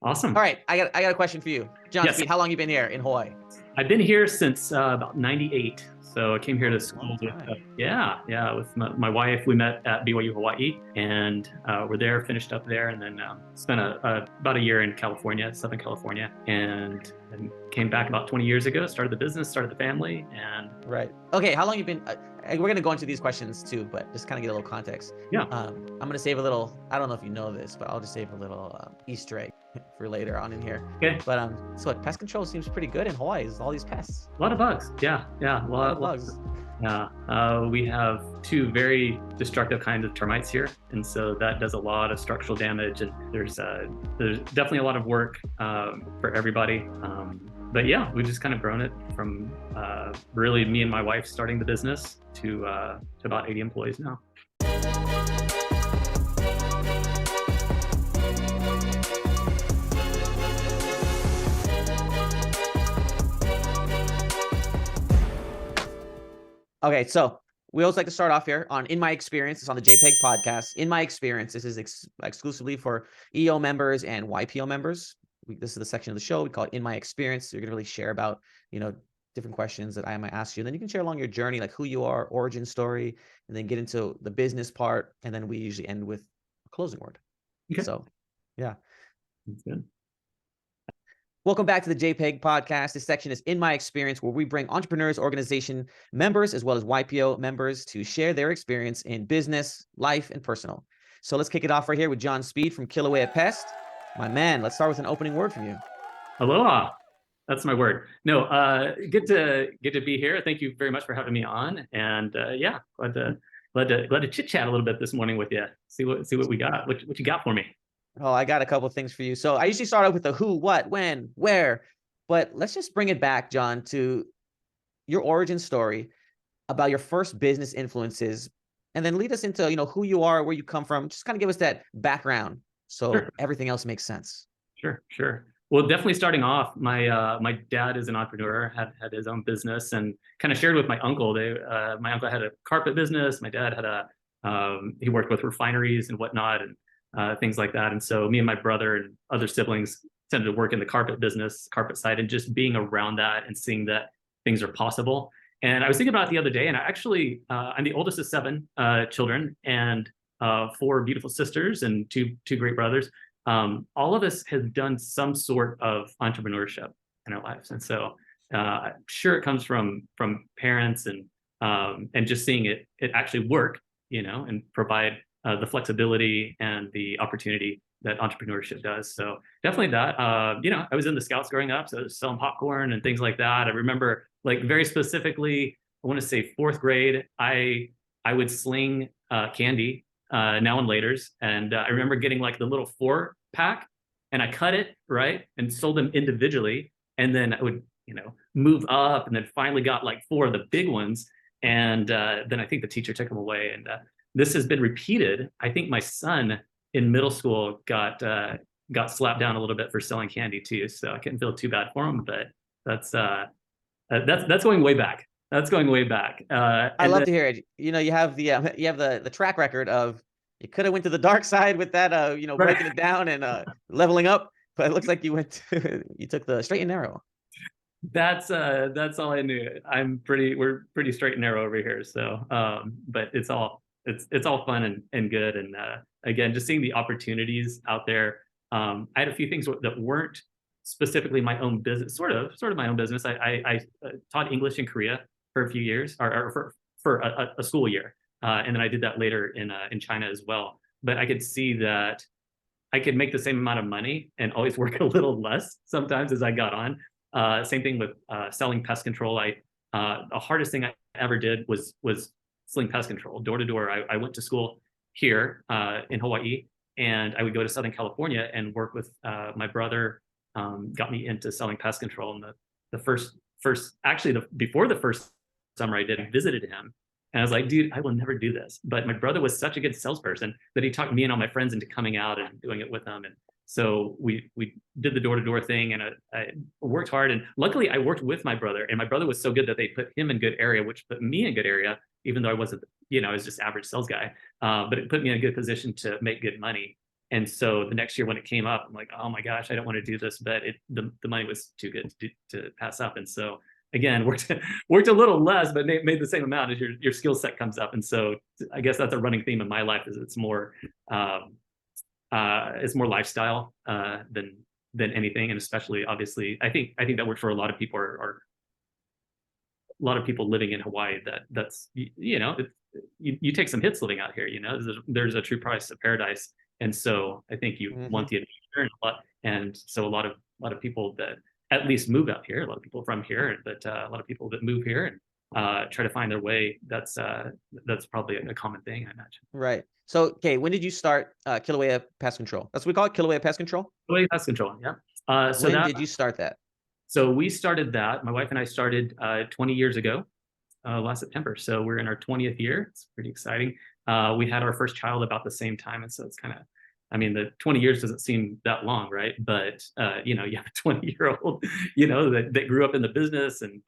Awesome. All right, I got a question for you, John Yes, Speed. How long you been here in Hawaii? I've been here since about '98. So I came here to Long school with, time. with my wife. We met at BYU Hawaii, and we're there, finished up there, and then spent about a year in California, Southern California, and came back about 20 years ago. Started the business, started the family, and Right. Okay. How long you been? We're gonna go into these questions too, but just kind of get a little context. yeah. I'm gonna save a little. I don't know if you know this, but I'll just save a little Easter egg for later on in here. Okay. But so what? Pest control seems pretty good in Hawaii. There's all these pests. A lot of bugs. Yeah, A yeah. lot of bugs. Yeah, we have two very destructive kinds of termites here, and so that does a lot of structural damage. And there's definitely a lot of work for everybody. But yeah, we've just kind of grown it from really me and my wife starting the business to about 80 employees now. Okay, so we always like to start off here on In My Experience. It's on the JPEG podcast. In My Experience, this is exclusively for EO members and YPO members. This is the section of the show we call it In My Experience. So you're gonna really share about, different questions that I might ask you. And then you can share along your journey, like who you are, origin story, and then get into the business part. And then we usually end with a closing word. Okay. So, yeah. That's good. Welcome back to the JPEG podcast. This section is In My Experience, where we bring entrepreneurs, organization members, as well as YPO members to share their experience in business, life, and personal. So let's kick it off right here with John Speed from Kilauea Pest. My man, let's start with an opening word from you. Aloha. That's my word. No, good to be here. Thank you very much for having me on. And yeah, glad to chit chat a little bit this morning with you. See what we got. What you got for me? Oh, I got a couple of things for you. So I usually start out with the who, what, when, where, but let's just bring it back, John, to your origin story about your first business influences, and then lead us into, who you are, where you come from. Just kind of give us that background so Sure. everything else makes sense. Sure. Well, definitely starting off, my dad is an entrepreneur, had his own business, and kind of shared with my uncle. My uncle had a carpet business. My dad had he worked with refineries and whatnot, and things like that. And so me and my brother and other siblings tended to work in the carpet business, carpet side, and just being around that and seeing that things are possible. And I was thinking about it the other day, and I'm the oldest of seven children, and four beautiful sisters and two great brothers. All of us have done some sort of entrepreneurship in our lives, and so I'm sure it comes from parents and just seeing it actually work, and provide the flexibility and the opportunity that entrepreneurship does. So definitely that. I was in the Scouts growing up, so I was selling popcorn and things like that. I remember, like, very specifically, I want to say fourth grade, I would sling candy now and laters, and I remember getting like the little 4-pack, and I cut it right and sold them individually, and then I would move up, and then finally got like 4 of the big ones, and then I think the teacher took them away, and this has been repeated. I think my son in middle school got slapped down a little bit for selling candy too, so I couldn't feel too bad for him. But that's going way back. That's going way back. I love to hear it. You have the track record of you could have went to the dark side with that, Right. breaking it down and leveling up, but it looks like you took the straight and narrow. That's all I knew. We're pretty straight and narrow over here. So, but it's all fun and good. And again, just seeing the opportunities out there. I had a few things that weren't specifically my own business, sort of my own business. I taught English in Korea for a few years, or for a school year, and then I did that later in China as well. But I could see that I could make the same amount of money and always work a little less sometimes as I got on. Same thing with selling pest control. The hardest thing I ever did was selling pest control door to door. I went to school here in Hawaii, and I would go to Southern California and work with my brother. Got me into selling pest control. And before the first summer I did, I visited him, and I was like, dude, I will never do this. But my brother was such a good salesperson that he talked me and all my friends into coming out and doing it with them. And so we did the door-to-door thing, and I worked hard. And luckily I worked with my brother, and my brother was so good that they put him in good area, which put me in good area, even though I wasn't, I was just average sales guy. But it put me in a good position to make good money. And so the next year when it came up, I'm like, oh my gosh, I don't want to do this, but the money was too good to pass up. And so again, worked a little less, but made the same amount as your skill set comes up. And so I guess that's a running theme in my life, is it's more lifestyle than anything. And especially, obviously, I think that works for a lot of people, or a lot of people living in Hawaii. That's you take some hits living out here. There's a true price of paradise, and so I think you want the adventure and so a lot of people that at least move out here, a lot of people from here, but a lot of people that move here and try to find their way. That's probably a common thing, I imagine. Right. So, okay, when did you start Kilauea Pest Control? That's what we call it, Kilauea Pest Control? Kilauea Pest Control, yeah. When did you start that? So we started that. My wife and I started 20 years ago, last September. So we're in our 20th year. It's pretty exciting. We had our first child about the same time. And so it's kind of, the 20 years doesn't seem that long, right? But, you have a 20-year-old, that grew up in the business, and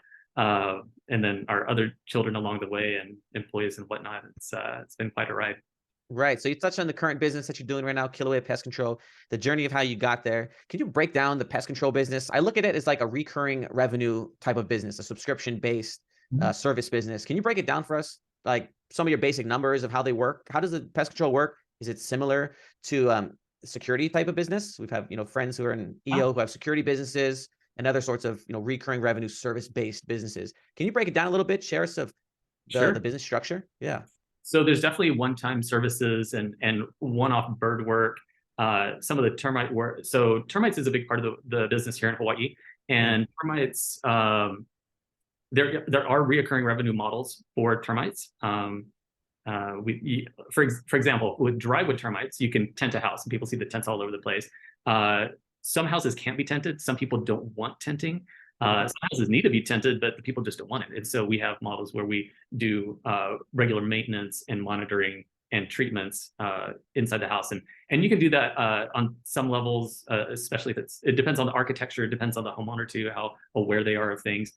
then our other children along the way, and employees and whatnot. It's been quite a ride. Right. So you touched on the current business that you're doing right now, Kilauea Pest Control, the journey of how you got there. Can you break down the pest control business? I look at it as like a recurring revenue type of business, a subscription-based service business. Can you break it down for us? Like some of your basic numbers of how they work? How does the pest control work? Is it similar to security type of business? We've have, friends who are in EO who have security businesses and other sorts of, recurring revenue service-based businesses. Can you break it down a little bit? Share us of the business structure? Yeah. So there's definitely one-time services and one-off bird work. Some of the termite work. So termites is a big part of the business here in Hawaii, and termites. There are reoccurring revenue models for termites. For example, with drywood termites, you can tent a house, and people see the tents all over the place. Some houses can't be tented. Some people don't want tenting. Some houses need to be tented, but the people just don't want it. And so we have models where we do regular maintenance and monitoring and treatments inside the house. And you can do that on some levels, especially if it depends on the architecture, it depends on the homeowner too, how aware they are of things.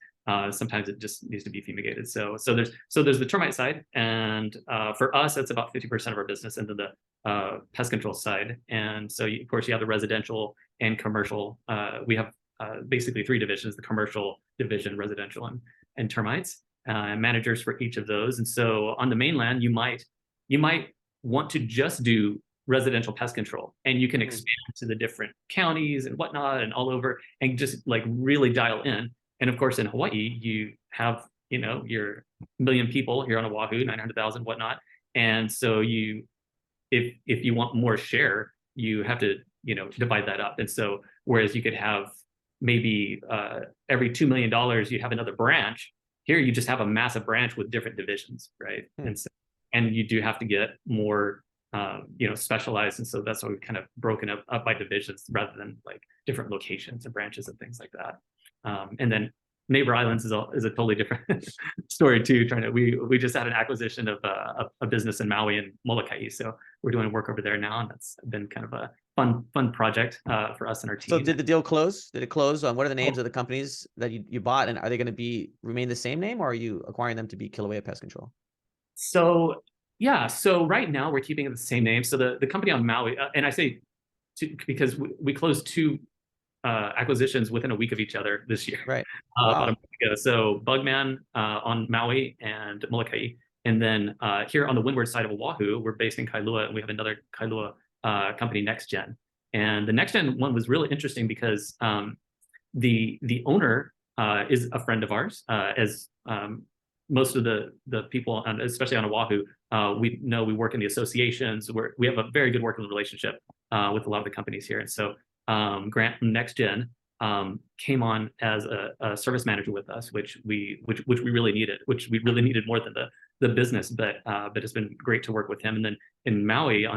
Sometimes it just needs to be fumigated. So there's the termite side, and for us, that's about 50% of our business, into the pest control side. And so of course you have the residential and commercial. We have basically three divisions: the commercial division, residential, and termites, managers for each of those. And so on the mainland, you might want to just do residential pest control, and you can expand to the different counties and whatnot and all over, and just like really dial in. And of course, in Hawaii, you have, your million people here on Oahu, 900,000, whatnot. And so if you want more share, you have to, divide that up. And so, whereas you could have maybe every $2 million, you have another branch, here you just have a massive branch with different divisions, right? And you do have to get more, specialized. And so that's why we've kind of broken up by divisions rather than like different locations and branches and things like that. And then Neighbor Islands is a totally different story too. We just had an acquisition of a business in Maui and Molokai, so we're doing work over there now, and that's been kind of a fun project for us and our team. So did the deal close? Did it close? What are the names of the companies that you bought, and are they going to remain the same name, or are you acquiring them to be Kilauea Pest Control? So yeah, so right now we're keeping it the same name. So the company on Maui, and I say because we closed two acquisitions within a week of each other this year. Right. About a month ago. So Bugman on Maui and Molokai. And then here on the windward side of Oahu, we're based in Kailua, and we have another Kailua company, Next Gen. And the Next Gen one was really interesting because the owner is a friend of ours, as most of the people, especially on Oahu, we work in the associations, where we have a very good working relationship with a lot of the companies here. And so Grant from Next Gen came on as a service manager with us, which we really needed, more than the business, but it's been great to work with him. And then in Maui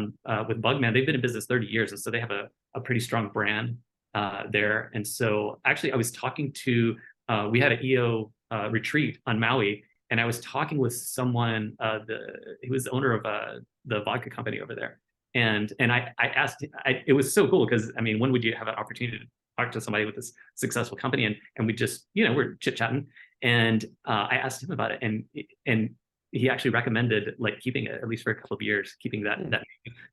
with Bugman, they've been in business 30 years, and so they have a pretty strong brand there. And so actually, I was talking to we had an EO retreat on Maui, and I was talking with someone he was the owner of the vodka company over there. And I asked, it was so cool because, when would you have an opportunity to talk to somebody with this successful company? And we just, we're chit chatting, and I asked him about it, and he actually recommended like keeping it at least for a couple of years, keeping that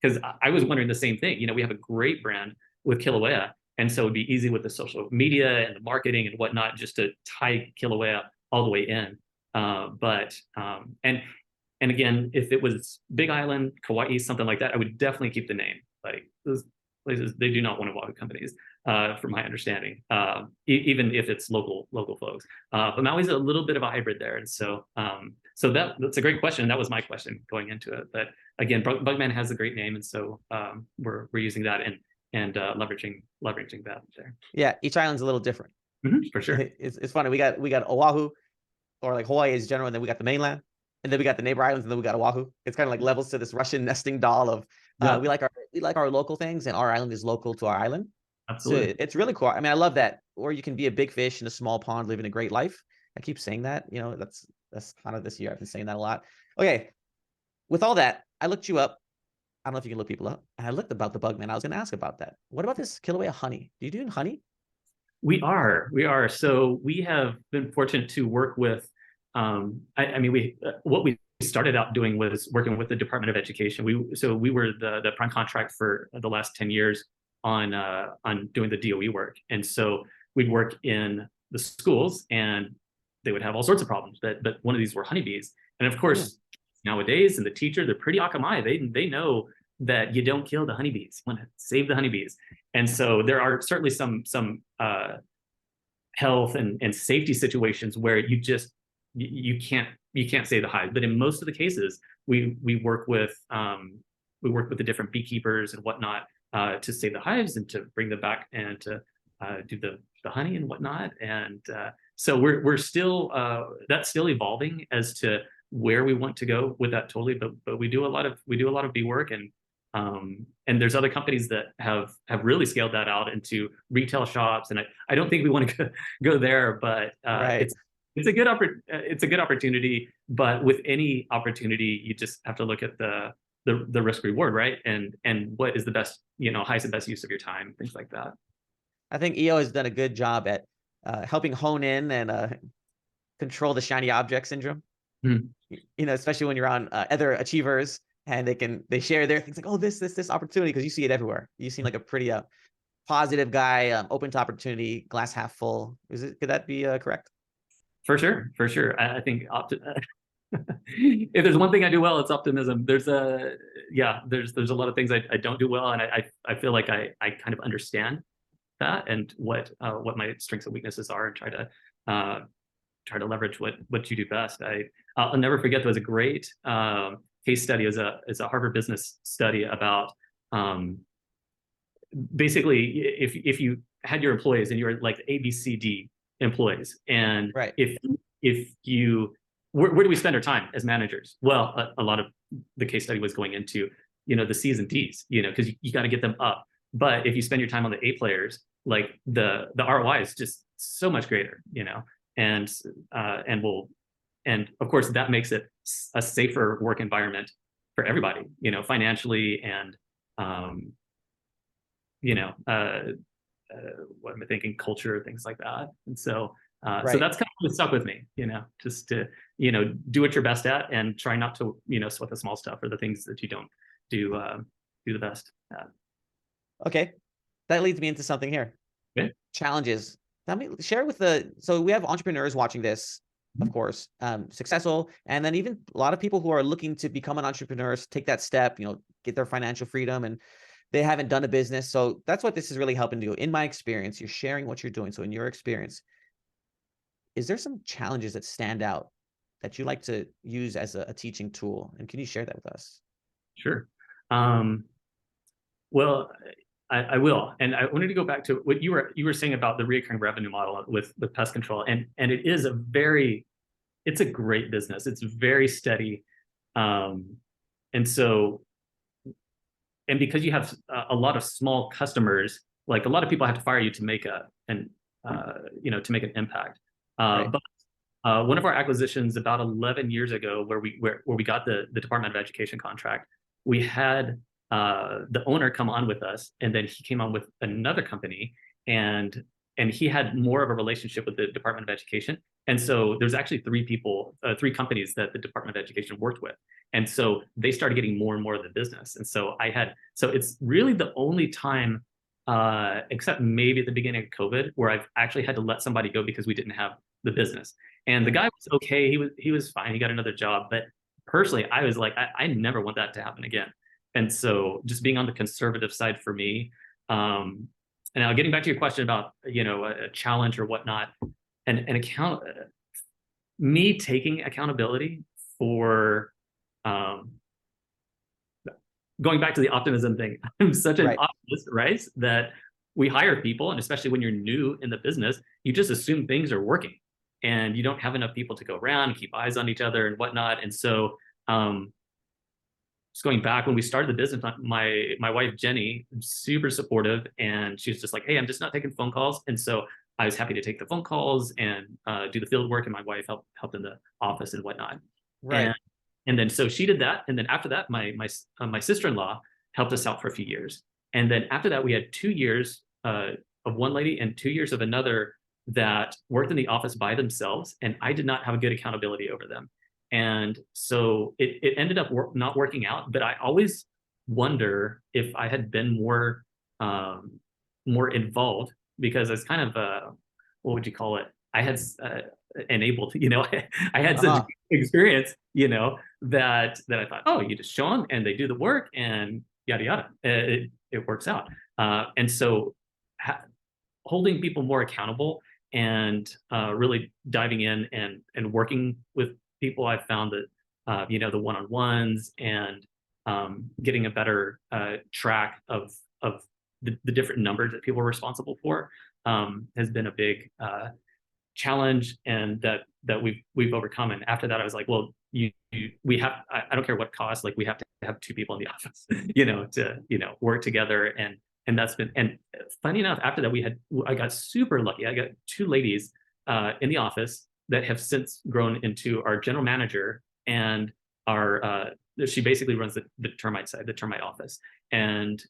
because I was wondering the same thing. We have a great brand with Kilauea, and so it'd be easy with the social media and the marketing and whatnot just to tie Kilauea all the way in. And again, if it was Big Island, Kauai, something like that, I would definitely keep the name. Like those places, they do not want to walk with companies, from my understanding, even if it's local folks. But Maui's a little bit of a hybrid there, and so that's a great question. That was my question going into it. But again, Bugman has a great name, and so we're using that and leveraging that there. Yeah, each island's a little different. For sure. It's funny. We got Oahu, or like Hawaii is general, and then we got the mainland, and then we got the neighbor islands, and then we got Oahu. It's kind of like levels to this Russian nesting doll of we like our local things, and our island is local to our island. Absolutely. So it's really cool. I mean, I love that. Or you can be a big fish in a small pond, living a great life. I keep saying that. That's kind of this year. I've been saying that a lot. Okay. With all that, I looked you up. I don't know if you can look people up. And I looked about the Bugman. I was going to ask about that. What about this Kilauea honey? Do you do honey? We are. So we have been fortunate to work with, what we started out doing was working with the Department of Education. We were the prime contract for the last 10 years on doing the DOE work. And so we'd work in the schools, and they would have all sorts of problems, but one of these were honeybees. And of course, nowadays, and the teacher, they're pretty akamai. They know that you don't kill the honeybees. You want to save the honeybees. And so there are certainly some health and safety situations where you can't save the hive. But in most of the cases, we work with the different beekeepers and whatnot to save the hives and to bring them back and to do the honey and whatnot. And so we're still that's still evolving as to where we want to go with that totally. But we do a lot of bee work, and there's other companies that have really scaled that out into retail shops. And I don't think we want to go there, but it's a good opportunity. But with any opportunity, you just have to look at the risk reward, right? And what is the best, highest and best use of your time, things like that. I think EO has done a good job at helping hone in and control the shiny object syndrome. Especially when you're on other achievers, and they share their things like, oh, this opportunity, because you see it everywhere. You seem like a pretty positive guy, open to opportunity, glass half full. Could that be correct? For sure. I think if there's one thing I do well, it's optimism. There's a lot of things I don't do well, and I feel like I kind of understand that and what my strengths and weaknesses are, and try to leverage what you do best. I'll never forget, there was a great case study as a Harvard business study about basically if you had your employees and you were like A, B, C, D employees, and if you where do we spend our time as managers? Well, a lot of the case study was going into the C's and D's, because you got to get them up. But if you spend your time on the A players, like the ROI is just so much greater, and of course that makes it a safer work environment for everybody, financially, and what am I thinking, culture, things like that. And so so that's kind of what stuck with me, just to do what you're best at, and try not to sweat the small stuff or the things that you don't do the best at. Okay, that leads me into something here. Okay. Challenges. Let me share so we have entrepreneurs watching this, of course, successful, and then even a lot of people who are looking to become an entrepreneur, take that step, get their financial freedom, and they haven't done a business. So that's what this is really helping do. In my experience, you're sharing what you're doing. So in your experience, is there some challenges that stand out that you like to use as a teaching tool? And can you share that with us? Sure. Well, I will. And I wanted to go back to what you were saying about the recurring revenue model with pest control. And it's a great business. It's very steady. And because you have a lot of small customers, like a lot of people have to fire you to make an impact. But one of our acquisitions about 11 years ago, where we got the Department of Education contract, we had the owner come on with us, and then he came on with another company, and and he had more of a relationship with the Department of Education. And so there's actually three companies that the Department of Education worked with. And so they started getting more and more of the business. And so so it's really the only time, except maybe at the beginning of COVID, where I've actually had to let somebody go because we didn't have the business. And the guy was okay. He was fine. He got another job. But personally, I was like, I never want that to happen again. And so just being on the conservative side for me, and now getting back to your question about, a challenge or whatnot, and me taking accountability for, going back to the optimism thing, I'm such an optimist, right? That we hire people, and especially when you're new in the business, you just assume things are working and you don't have enough people to go around and keep eyes on each other and whatnot. And so, just going back when we started the business, my wife Jenny, super supportive, and she was just like, "Hey, I'm just not taking phone calls." And so I was happy to take the phone calls and do the field work, and my wife helped in the office and whatnot. Right. And then so she did that, and then after that, my sister-in-law helped us out for a few years, and then after that, we had 2 years of one lady and 2 years of another that worked in the office by themselves, and I did not have a good accountability over them. And so it ended up not working out, but I always wonder if I had been more involved, because it's kind of what would you call it? I had enabled, I had such experience, that I thought, oh, you just show them and they do the work and yada yada, it works out. And so holding people more accountable and really diving in and working with people, I've found that the one-on-ones and getting a better track of the different numbers that people are responsible for has been a big challenge, and that we've overcome. And after that, I was like, well, we have, I don't care what it costs, like we have to have two people in the office, to work together. And that's been, and funny enough, after that, I got super lucky. I got two ladies in the office that have since grown into our general manager, and she basically runs the termite side, the termite office. And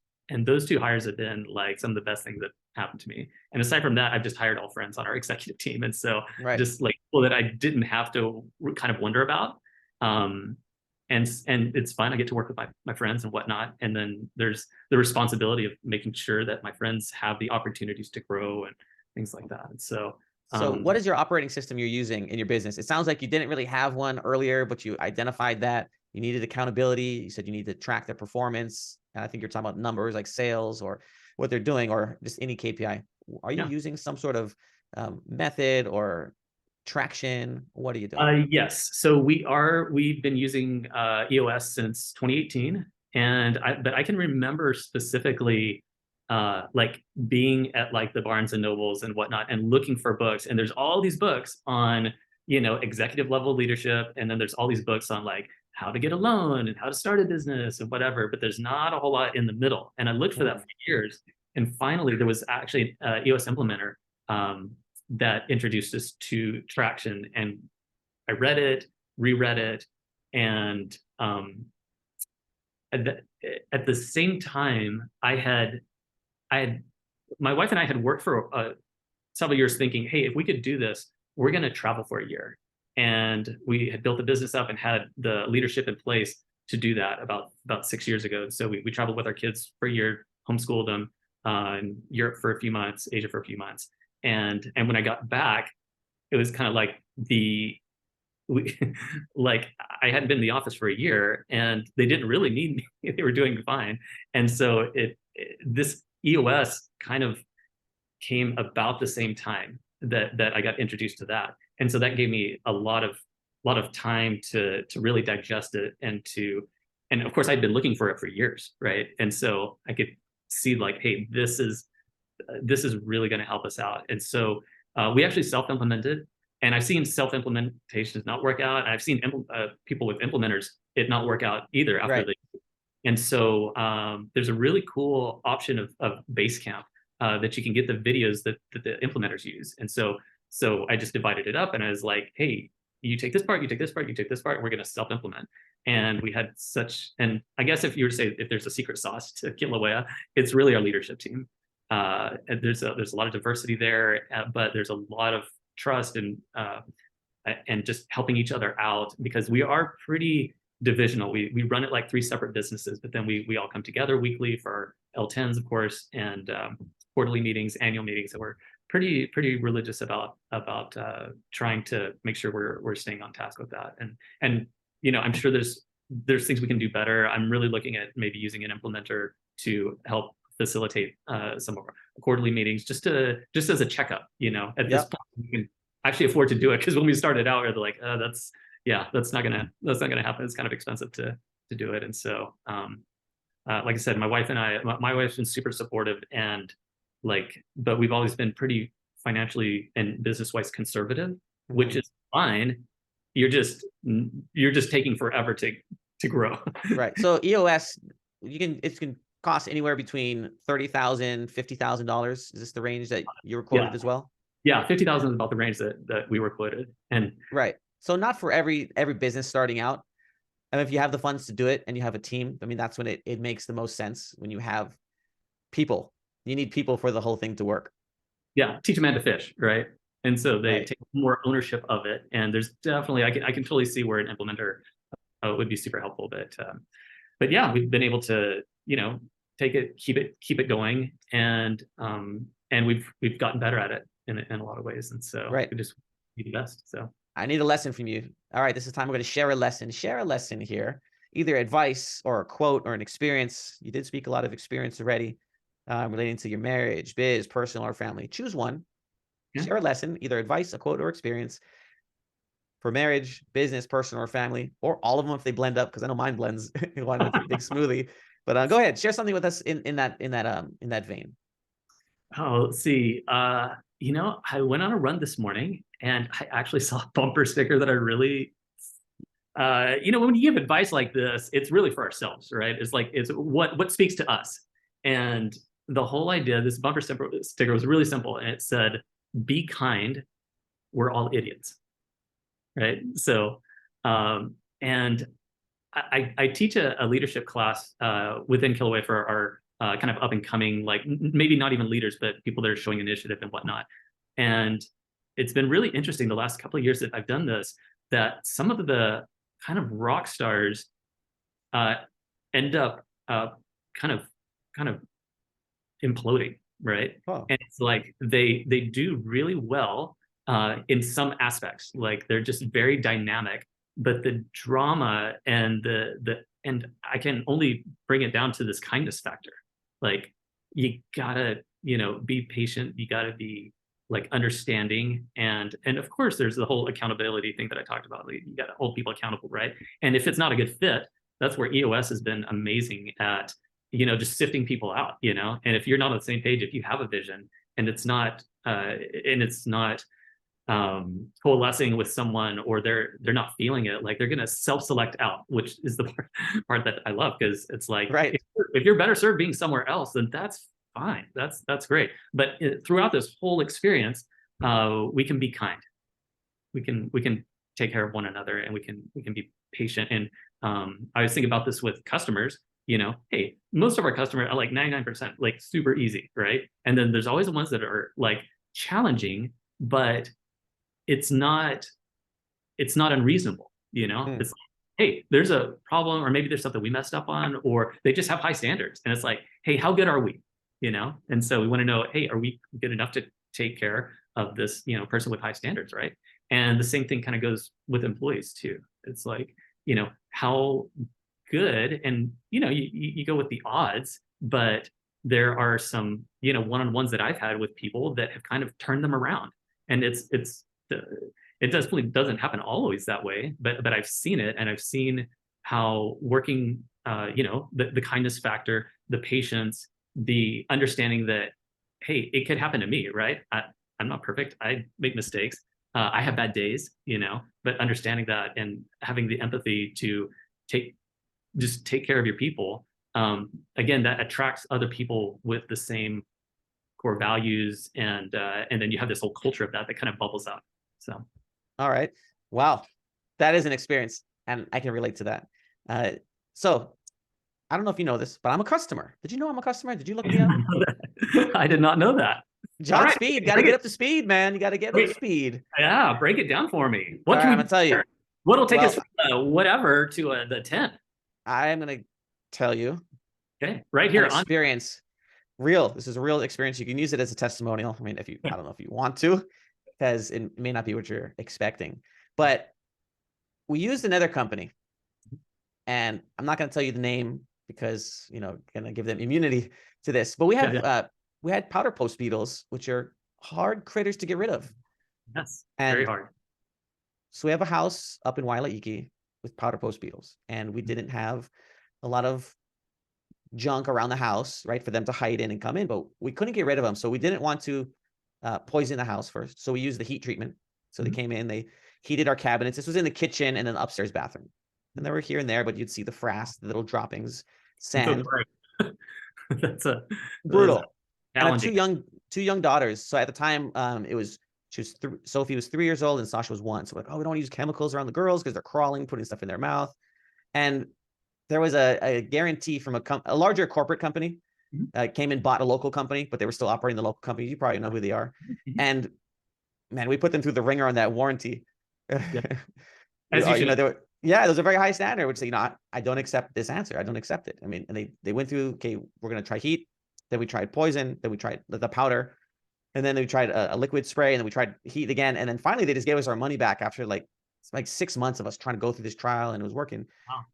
those two hires have been like some of the best things that happened to me. And aside from that, I've just hired all friends on our executive team. And so just like people that I didn't have to kind of wonder about. And it's fun. I get to work with my friends and whatnot. And then there's the responsibility of making sure that my friends have the opportunities to grow and things like that. And so what is your operating system you're using in your business? It sounds like you didn't really have one earlier, but you identified that you needed accountability. You said you need to track their performance. And I think you're talking about numbers like sales or what they're doing or just any KPI. Are you using some sort of method or traction? What are you doing? Yes. So we've been using EOS since 2018. But I can remember specifically like being at like the Barnes and Nobles and whatnot and looking for books. And there's all these books on, executive level leadership. And then there's all these books on like how to get a loan and how to start a business and whatever, but there's not a whole lot in the middle. And I looked for that for years. And finally, there was actually an EOS implementer that introduced us to traction. And I read it, reread it, and at the same time, my wife and I had worked for several years thinking, hey, if we could do this, we're going to travel for a year. And we had built the business up and had the leadership in place to do that about 6 years ago. So we traveled with our kids for a year, homeschooled them in Europe for a few months, Asia for a few months. And when I got back, it was kind of like like I hadn't been in the office for a year and they didn't really need me. They were doing fine. And so this EOS kind of came about the same time that I got introduced to that. And so that gave me a lot of time to really digest it and of course I'd been looking for it for years, right? And so I could see like, hey, this is really going to help us out. And so we actually self-implemented, and I've seen self-implementations not work out. And I've seen people with implementers it not work out either after and so there's a really cool option of Basecamp that you can get the videos that the implementers use. And so I just divided it up and I was like, hey, you take this part, you take this part, you take this part, and we're going to self-implement. And we had and I guess if you were to say if there's a secret sauce to Kilauea, it's really our leadership team. and there's a lot of diversity there, but there's a lot of trust and just helping each other out, because we are pretty divisional. We run it like 3 separate businesses, but then we all come together weekly for L10s, of course, and quarterly meetings, annual meetings. So we're pretty religious about trying to make sure we're staying on task with that. And I'm sure there's things we can do better. I'm really looking at maybe using an implementer to help facilitate some of our quarterly meetings, just as a checkup. At this point, we can actually afford to do it, because when we started out, we were like, that's not gonna happen. It's kind of expensive to do it. And so like I said, my wife's been super supportive, and but we've always been pretty financially and business wise conservative, which is fine. You're just taking forever to grow. Right. So EOS, it can cost anywhere between $30,000, $50,000. Is this the range that you were quoted as well? Yeah, 50,000 is about the range that we were quoted. And right. So not for every business starting out. And if you have the funds to do it and you have a team, I mean, that's when it makes the most sense, when you have people. You need people for the whole thing to work. Yeah, teach a man to fish, right? And so they take more ownership of it. And there's definitely, I can totally see where an implementer would be super helpful. But yeah, we've been able to, take it, keep it going, and we've gotten better at it in a lot of ways. And so we just be the best. So I need a lesson from you. All right, this is time we're going to share a lesson. Share a lesson here, either advice or a quote or an experience. You did speak a lot of experience already, relating to your marriage, biz, personal, or family. Choose one. Yeah. Share a lesson, either advice, a quote, or experience for marriage, business, personal, or family, or all of them if they blend up, because I know mine blends in one big smoothie. But go ahead, share something with us in that vein. Oh, let's see. I went on a run this morning, and I actually saw a bumper sticker that I really, when you give advice like this, it's really for ourselves, right? It's what speaks to us. And the whole idea, this bumper sticker was really simple, and it said, "Be kind, we're all idiots." Right? So, and I teach a leadership class within Kilauea for our kind of up and coming, maybe not even leaders, but people that are showing initiative and whatnot. And it's been really interesting the last couple of years that I've done this, that some of the kind of rock stars end up kind of imploding, right? Oh. And it's like they do really well in some aspects, like they're just very dynamic, but the drama and and I can only bring it down to this kindness factor. Like, you gotta, be patient. You gotta be understanding, and of course there's the whole accountability thing that I talked about. You gotta hold people accountable, right? And if it's not a good fit, that's where EOS has been amazing at, just sifting people out, and if you're not on the same page, if you have a vision and it's not coalescing with someone, or they're not feeling it, they're going to self-select out, which is the part that I love, because it's like, if you're better served being somewhere else, then that's fine. That's great. But throughout this whole experience, we can be kind. We can take care of one another, and we can be patient. And I was thinking about this with customers. Hey, most of our customers are 99% super easy, right? And then there's always the ones that are challenging, but it's not unreasonable. It's like, hey, there's a problem, or maybe there's something we messed up on, or they just have high standards, and it's like, hey, how good are we? And so we want to know, hey, are we good enough to take care of this person with high standards, right? And the same thing kind of goes with employees too. It's like, how good, and you go with the odds, but there are some one-on-ones that I've had with people that have kind of turned them around. And it definitely doesn't happen always that way, but I've seen it, and I've seen how working, the kindness factor, the patience, the understanding that, hey, it could happen to me, right? I'm not perfect. I make mistakes. I have bad days, but understanding that and having the empathy to take care of your people. Again, that attracts other people with the same core values, and then you have this whole culture of that kind of bubbles up. So, all right, wow, that is an experience, and I can relate to that. So, I don't know if you know this, but I'm a customer. Did you know I'm a customer? Did you look me up? I did not know that. All John right, Speed, got to get up to speed, man. You got to get up to break, speed. yeah, break it down for me. All What right, can I'm we gonna do tell you. here? What'll take us Well, from whatever to the 10? I'm gonna tell you Okay, right an here on. experience. Real. This is a real experience. You can use it as a testimonial. I mean, if you, I don't know if you want to, because it may not be what you're expecting. But we used another company, and I'm not going to tell you the name because going to give them immunity to this. But we had powder post beetles, which are hard critters to get rid of. Yes, very And hard. so we have a house up in Wailaiki with powder post beetles, and we didn't have a lot of junk around the house, right, for them to hide in and come in, but we couldn't get rid of them. So we didn't want to poison the house first. So we used the heat treatment. So they came in, they heated our cabinets. This was in the kitchen and then the upstairs bathroom. And they were here and there, but you'd see the frass, the little droppings, sand. That's a Brutal. And I have challenging. two young daughters. So at the time, Sophie was 3 years old and Sasha was 1. So like, oh, we don't want to use chemicals around the girls because they're crawling, putting stuff in their mouth. And there was a guarantee from a larger corporate company. Came and bought a local company, but they were still operating the local company. You probably know who they are. And man, we put them through the ringer on that warranty. Yeah. As you should. There's a very high standard, which I don't accept this answer. I don't accept it. I mean, and they went through, okay, we're going to try heat. Then we tried poison. Then we tried the powder. And then we tried a liquid spray. And then we tried heat again. And then finally, they just gave us our money back after like 6 months of us trying to go through this trial, and it was working. Wow.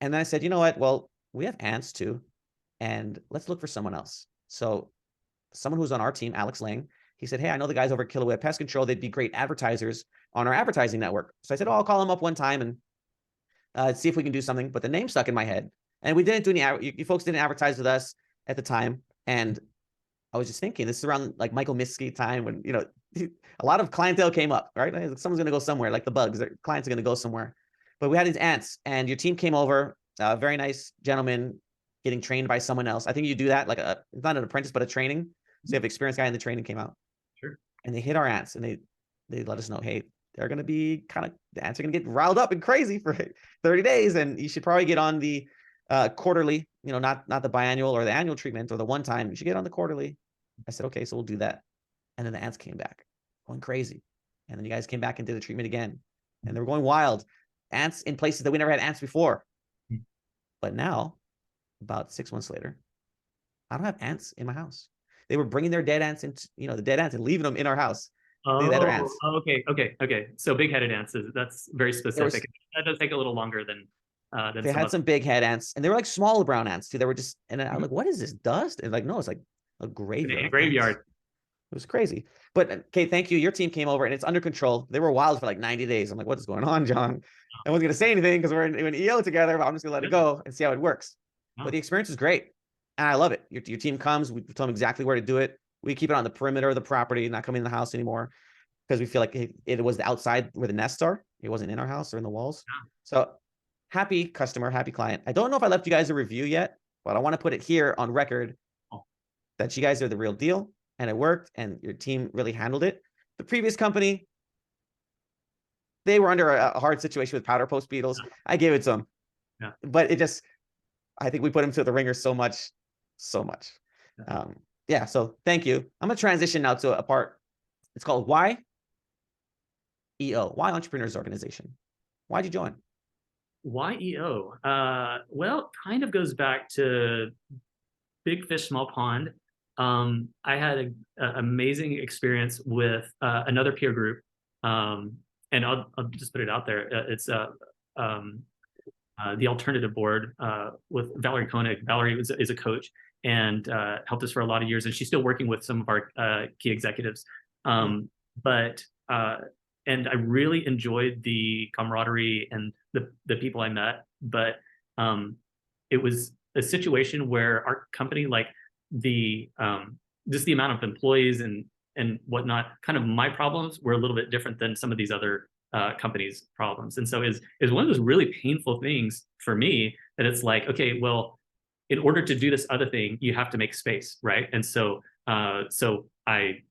And then I said, you know what? Well, we have ants too, and let's look for someone else. So someone who's on our team, Alex Lang, he said, hey, I know the guys over at Kilauea Pest Control. They'd be great advertisers on our advertising network. So I said, oh, I'll call them up one time and see if we can do something. But the name stuck in my head. And we didn't do any, you folks didn't advertise with us at the time. And I was just thinking, this is around like Michael Miskey time when, a lot of clientele came up, right? Someone's going to go somewhere, like the bugs. Their clients are going to go somewhere. But we had these ants, and your team came over, a very nice gentleman getting trained by someone else. I think you do that, like it's not an apprentice, but a training. So you have an experienced guy in the training came out. Sure. And they hit our ants, and they let us know, hey, they're going to be the ants are going to get riled up and crazy for 30 days. And you should probably get on the quarterly, not the biannual or the annual treatment or the one time. You should get on the quarterly. I said, okay, so we'll do that. And then the ants came back going crazy. And then you guys came back and did the treatment again. And they were going wild. Ants in places that we never had ants before. But now, about 6 months later, I don't have ants in my house. They were bringing their dead ants into, the dead ants and leaving them in our house. The other ants. Okay. So big-headed ants, that's very specific. That does take a little longer than they had some big head ants, and they were like small brown ants too. They were just, and I'm like, what is this dust? And like, no, it's like a graveyard. A graveyard. It was crazy. But okay, thank you. Your team came over and it's under control. They were wild for like 90 days. I'm like, what is going on, John? I wasn't going to say anything because we're in EO together, but I'm just going to let it go and see how it works. But the experience is great. And I love it. Your team comes. We tell them exactly where to do it. We keep it on the perimeter of the property, not coming in the house anymore because we feel like it was the outside where the nests are. It wasn't in our house or in the walls. So happy customer, happy client. I don't know if I left you guys a review yet, but I want to put it here on record that you guys are the real deal. And it worked, and your team really handled it. The previous company, they were under a hard situation with powder post beetles. I gave it to them. Yeah. But I think we put them through the ringer so much. Yeah. So thank you. I'm going to transition now to a part. It's called Why EO, Why Entrepreneurs Organization. Why'd you join? Why EO? Well, kind of goes back to big fish, small pond. I had an amazing experience with another peer group, and I'll just put it out there. It's the Alternative Board with Valerie Koenig. Valerie is a coach and helped us for a lot of years, and she's still working with some of our key executives. And I really enjoyed the camaraderie and the people I met, but it was a situation where our company, like, just the amount of employees and whatnot, kind of my problems were a little bit different than some of these other companies' problems. And so is one of those really painful things for me that it's like, okay, well, in order to do this other thing, you have to make space, right? And so I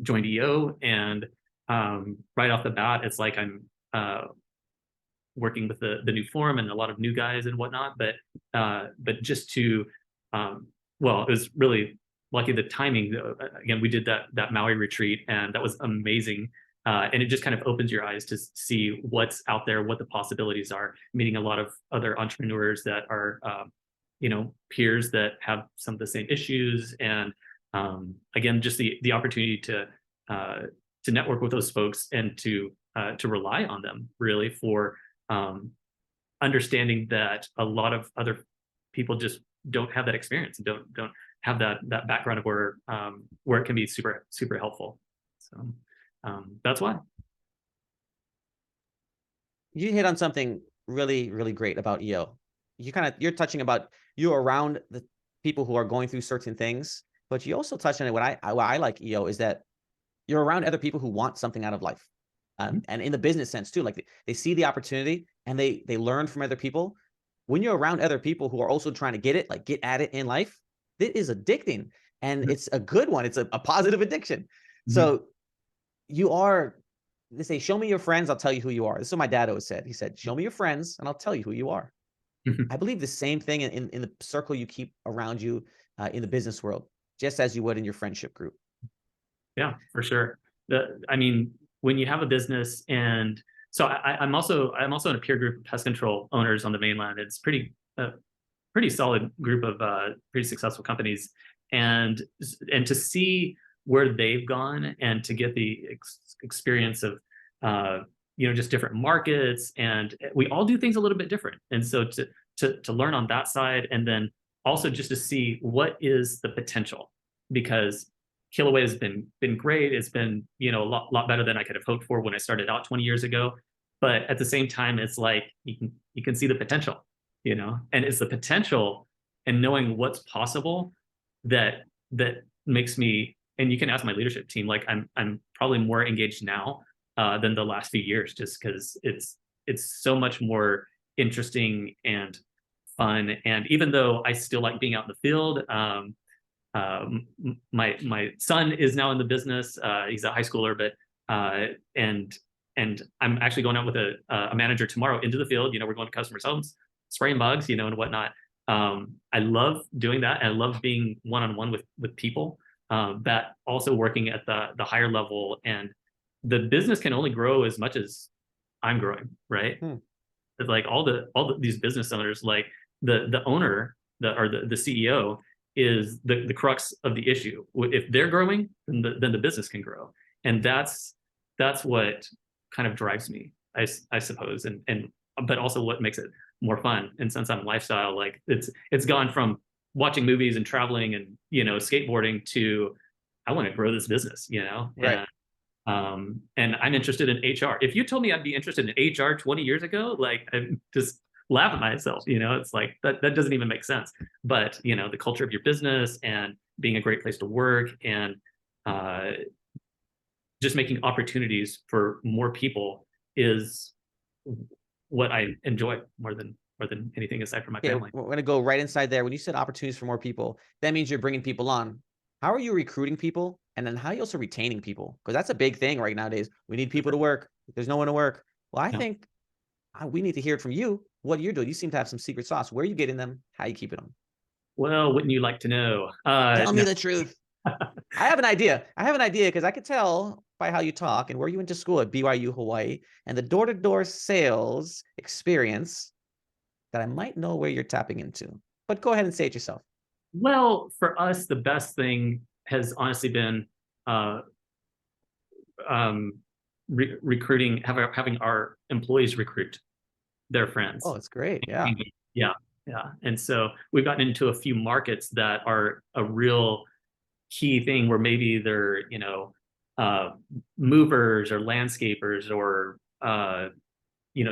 joined EO, and right off the bat, it's like I'm working with the new forum and a lot of new guys and whatnot, but just to well, it was really lucky the timing. Again, we did that Maui retreat, and that was amazing. And it just kind of opens your eyes to see what's out there, what the possibilities are. Meeting a lot of other entrepreneurs that are, peers that have some of the same issues, and again, just the opportunity to network with those folks and to rely on them really for understanding that a lot of other people just don't have that experience and don't have that background of where it can be super helpful. So that's why. You hit on something really, really great about EO. You're touching about you're around the people who are going through certain things, but you also touched on it. What I like EO is that you're around other people who want something out of life. And in the business sense too, like they see the opportunity and they learn from other people. When you're around other people who are also trying to get it, like get at it in life, it is addicting, and it's a good one. It's a positive addiction. So they say, show me your friends, I'll tell you who you are. This is what my dad always said. He said, show me your friends and I'll tell you who you are. I believe the same thing in the circle you keep around you in the business world, just as you would in your friendship group. Yeah, for sure. When you have a business, and so I'm also in a peer group of pest control owners on the mainland. It's pretty solid group of pretty successful companies, and to see where they've gone and to get the experience of just different markets, and we all do things a little bit different, and so to learn on that side, and then also just to see what is the potential, because Kilauea has been great. It's been a lot better than I could have hoped for when I started out 20 years ago. But at the same time, it's like you can see the potential, and it's the potential and knowing what's possible that makes me. And you can ask my leadership team. Like I'm probably more engaged now than the last few years, just because it's so much more interesting and fun. And even though I still like being out in the field. My son is now in the business. He's a high schooler, but and I'm actually going out with a manager tomorrow into the field. We're going to customers' homes, spraying bugs, and whatnot. I love doing that. And I love being one-on-one with people. That also working at the higher level, and the business can only grow as much as I'm growing, right? It's like all these business owners, like the owner, the CEO. Is the crux of the issue. If they're growing, then the business can grow, and that's what kind of drives me, I suppose, and but also what makes it more fun. And since I'm lifestyle, like it's gone from watching movies and traveling and skateboarding to I want to grow this business, Right. And I'm interested in HR. If you told me I'd be interested in HR 20 years ago, like I just laugh at myself, it's like that doesn't even make sense. But the culture of your business and being a great place to work, and just making opportunities for more people is what I enjoy more than anything aside from my family. We're going to go right inside there. When you said opportunities for more people, that means you're bringing people on. How are you recruiting people? And then how are you also retaining people? Because that's a big thing right nowadays. We need people to work. There's no one to work. Well, I think we need to hear it from you. What you're doing. You seem to have some secret sauce. Where are you getting them? How are you keeping them? Well, wouldn't you like to know? Tell me the truth. I have an idea because I could tell by how you talk and where you went to school at BYU, Hawaii, and the door-to-door sales experience that I might know where you're tapping into. But go ahead and say it yourself. Well, for us, the best thing has honestly been recruiting, having our employees recruit their friends. Oh, it's great. Yeah. Yeah. And so we've gotten into a few markets that are a real key thing, where maybe they're, movers or landscapers or,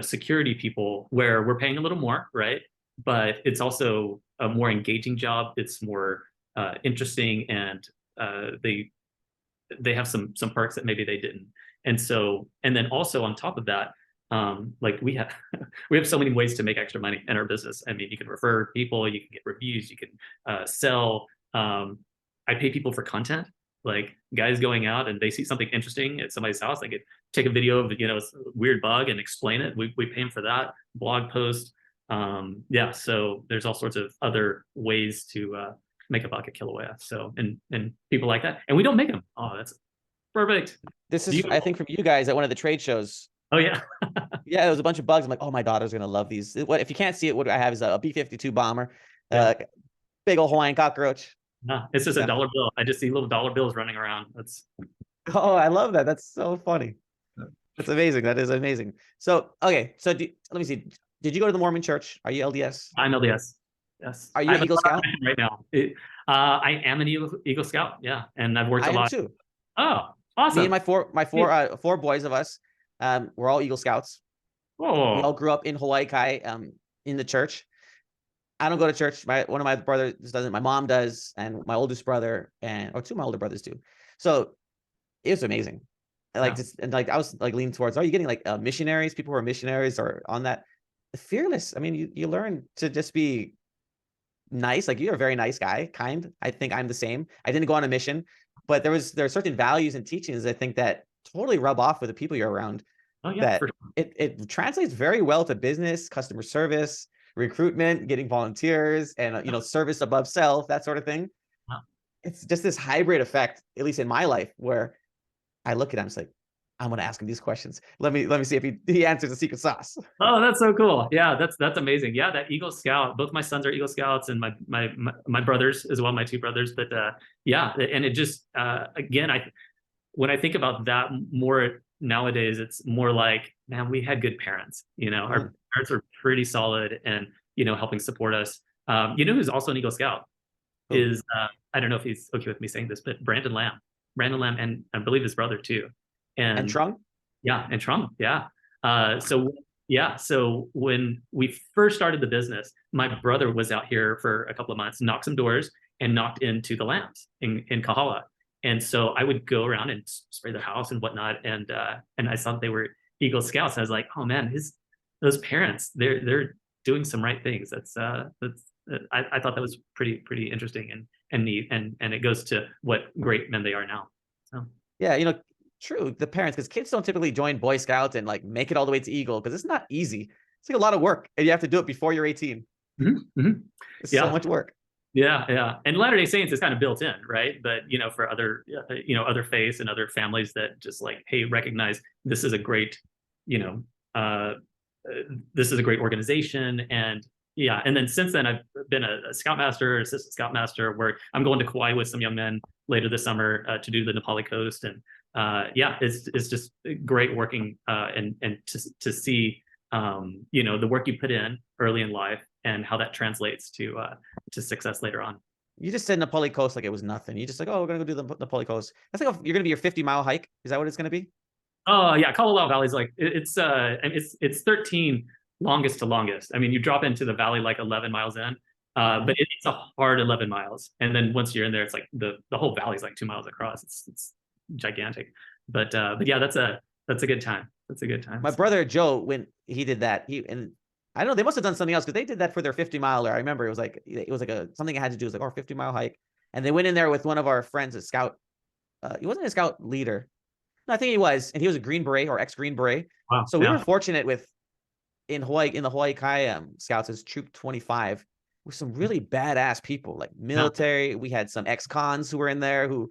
security people, where we're paying a little more, right? But it's also a more engaging job. It's more interesting, and they have some perks that maybe they didn't. And so, and then also on top of that, like we have so many ways to make extra money in our business. I mean, you can refer people, you can get reviews, you can sell. I pay people for content, like guys going out and they see something interesting at somebody's house, they could take a video of a weird bug and explain it. We pay them for that. Blog post. So there's all sorts of other ways to make a buck at Kilauea. So, and people like that. And we don't make them. Oh, that's perfect. This Do is, you, I think, from you guys at one of the trade shows. oh yeah. Yeah, there was a bunch of bugs. I'm like, oh, my daughter's gonna love these. What if you can't see it? What I have is a B-52 bomber, Yeah. big old Hawaiian cockroach. No, it's just a Yeah. dollar bill. I just see little dollar bills running around. That's Oh, I love that. That's so funny. That's amazing. That is amazing. So, okay, so let me see. Did you go to the Mormon church? Are you LDS? I'm LDS. Yes. Are I you have an a Eagle Scout? right now. I am an Eagle Scout. Yeah, and I've worked I a am lot. too. Oh, Me and awesome. four boys of us, we're all Eagle Scouts. We all Oh, grew up in Hawaii Kai, in the church. I don't go to church. One of my brothers doesn't. My mom does, and my oldest brother, or two of my older brothers do. So it was amazing. Like, yeah. just, and like I was like leaning towards, are you getting like missionaries, people who are missionaries or on that? Fearless. I mean, you learn to just be nice. Like, you're a very nice guy, kind. I think I'm the same. I didn't go on a mission, but there are certain values and teachings I think that totally rub off with the people you're around, Oh yeah, that for sure. it translates very well to business, customer service, recruitment, getting volunteers, and service above self, that sort of thing. Wow. It's just this hybrid effect, at least in my life, where I look at him, it's like, I'm gonna ask him these questions. Let me see if he answers the secret sauce. Oh, that's so cool. Yeah, that's amazing. Yeah, that Eagle Scout. Both my sons are Eagle Scouts, and my brothers as well, my two brothers. But yeah, and it just again, when I think about that more nowadays, it's more like, man, we had good parents. Our parents were pretty solid, and helping support us. Who's also an Eagle Scout Who? is I don't know if he's okay with me saying this, but Brandon Lamb, and I believe his brother too. And And Trung? yeah, and Trump, yeah. So yeah, so when we first started the business, my brother was out here for a couple of months, knocked some doors, and knocked into the lambs in Kahala. And so I would go around and spray the house and whatnot, and I saw that they were Eagle Scouts. I was like, oh man, those parents, they're doing some right things. I thought that was pretty interesting and neat, and it goes to what great men they are now. So Yeah, true. The parents, because kids don't typically join Boy Scouts and like make it all the way to Eagle, because it's not easy. It's like a lot of work, and you have to do it before you're 18. It's so yeah. much work. Yeah. And Latter-day Saints is kind of built in, right? But for other faiths and other families that just like, hey, recognize this is a great, this is a great organization. And yeah, and then since then I've been a scoutmaster, assistant scoutmaster, where I'm going to Kauai with some young men later this summer to do the Nepali coast. And yeah, it's just great working and to see the work you put in early in life and how that translates to success later on. You just said Nepali Coast like it was nothing. You just like, oh, we're gonna go do the Nepali Coast. That's like you're gonna be your 50-mile hike. Is that what it's gonna be? Oh yeah, Kilauea Valley is like it's 13 longest to longest. I mean, you drop into the valley like 11 miles in, but it's a hard 11 miles, and then once you're in there, it's like the whole valley is like 2 miles across. It's gigantic, but yeah, that's a good time. That's a good time. My brother Joe, when he did that, and I don't know, they must have done something else, because they did that for their 50-miler. I remember it was like something I had to do. It was like our 50-mile hike, and they went in there with one of our friends, a scout. He wasn't a scout leader. No, I think he was, and he was a Green Beret or ex-Green Beret. Wow. So we were fortunate in the Hawaii Kai Scouts as Troop 25 with some really badass people, like military. We had some ex-cons who were in there who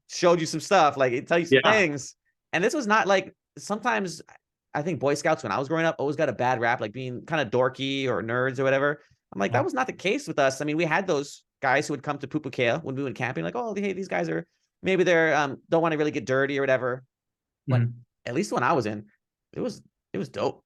showed you some stuff, like it tell you some things. And this was not like, sometimes I think Boy Scouts when I was growing up always got a bad rap, like being kind of dorky or nerds or whatever. I'm like, that was not the case with us. I mean, we had those guys who would come to Pupukea when we went camping, like, oh, hey, these guys are maybe they're don't want to really get dirty or whatever. But at least when I was in, it was dope.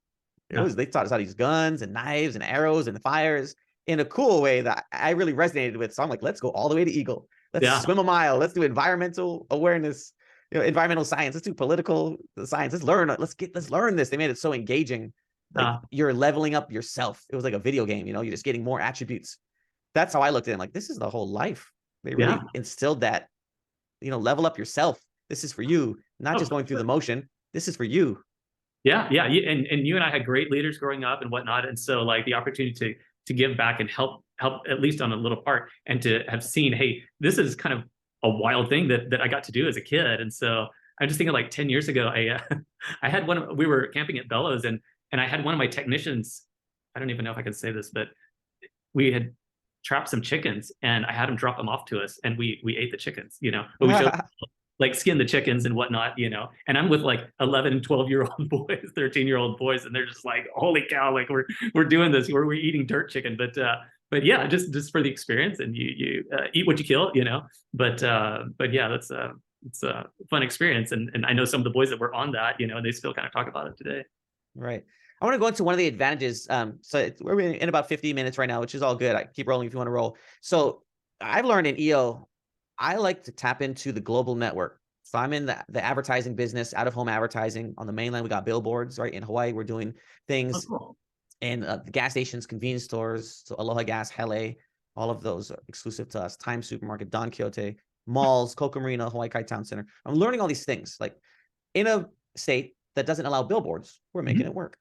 They taught us how to use guns and knives and arrows and fires in a cool way that I really resonated with. So I'm like, let's go all the way to Eagle. Let's swim a mile. Let's do environmental awareness, environmental science. Let's do political science. Let's learn this. They made it so engaging. Like, you're leveling up yourself. It was like a video game, you're just getting more attributes. That's how I looked at it. Like, this is the whole life. They really instilled that, level up yourself. This is for you, not just going through the motion. This is for you. Yeah. And you and I had great leaders growing up and whatnot. And so like the opportunity to give back and help at least on a little part, and to have seen, hey, this is kind of a wild thing that I got to do as a kid. And so I'm just thinking, like 10 years ago, I had we were camping at Bellows, and I had one of my technicians, I don't even know if I can say this, but we had trap some chickens, and I had him drop them off to us, and we ate the chickens, but we showed like skin the chickens and whatnot, and I'm with like 11 and 12-year-old boys, 13-year-old boys, and they're just like, holy cow, like we're doing this, we're eating dirt chicken. But yeah, just for the experience, and you eat what you kill, but yeah, it's a fun experience. And I know some of the boys that were on that, they still kind of talk about it today. Right. I want to go into one of the advantages. So we're in about 50 minutes right now, which is all good. I keep rolling if you want to roll. So I've learned in EO, I like to tap into the global network. So I'm in the advertising business, out of home advertising. On the mainland, we got billboards, right? In Hawaii, we're doing things in the gas stations, convenience stores, so Aloha Gas, Hele, all of those are exclusive to us. Time Supermarket, Don Quixote, malls, Coco Marina, Hawaii Kai Town Center. I'm learning all these things. Like in a state that doesn't allow billboards, we're making it work.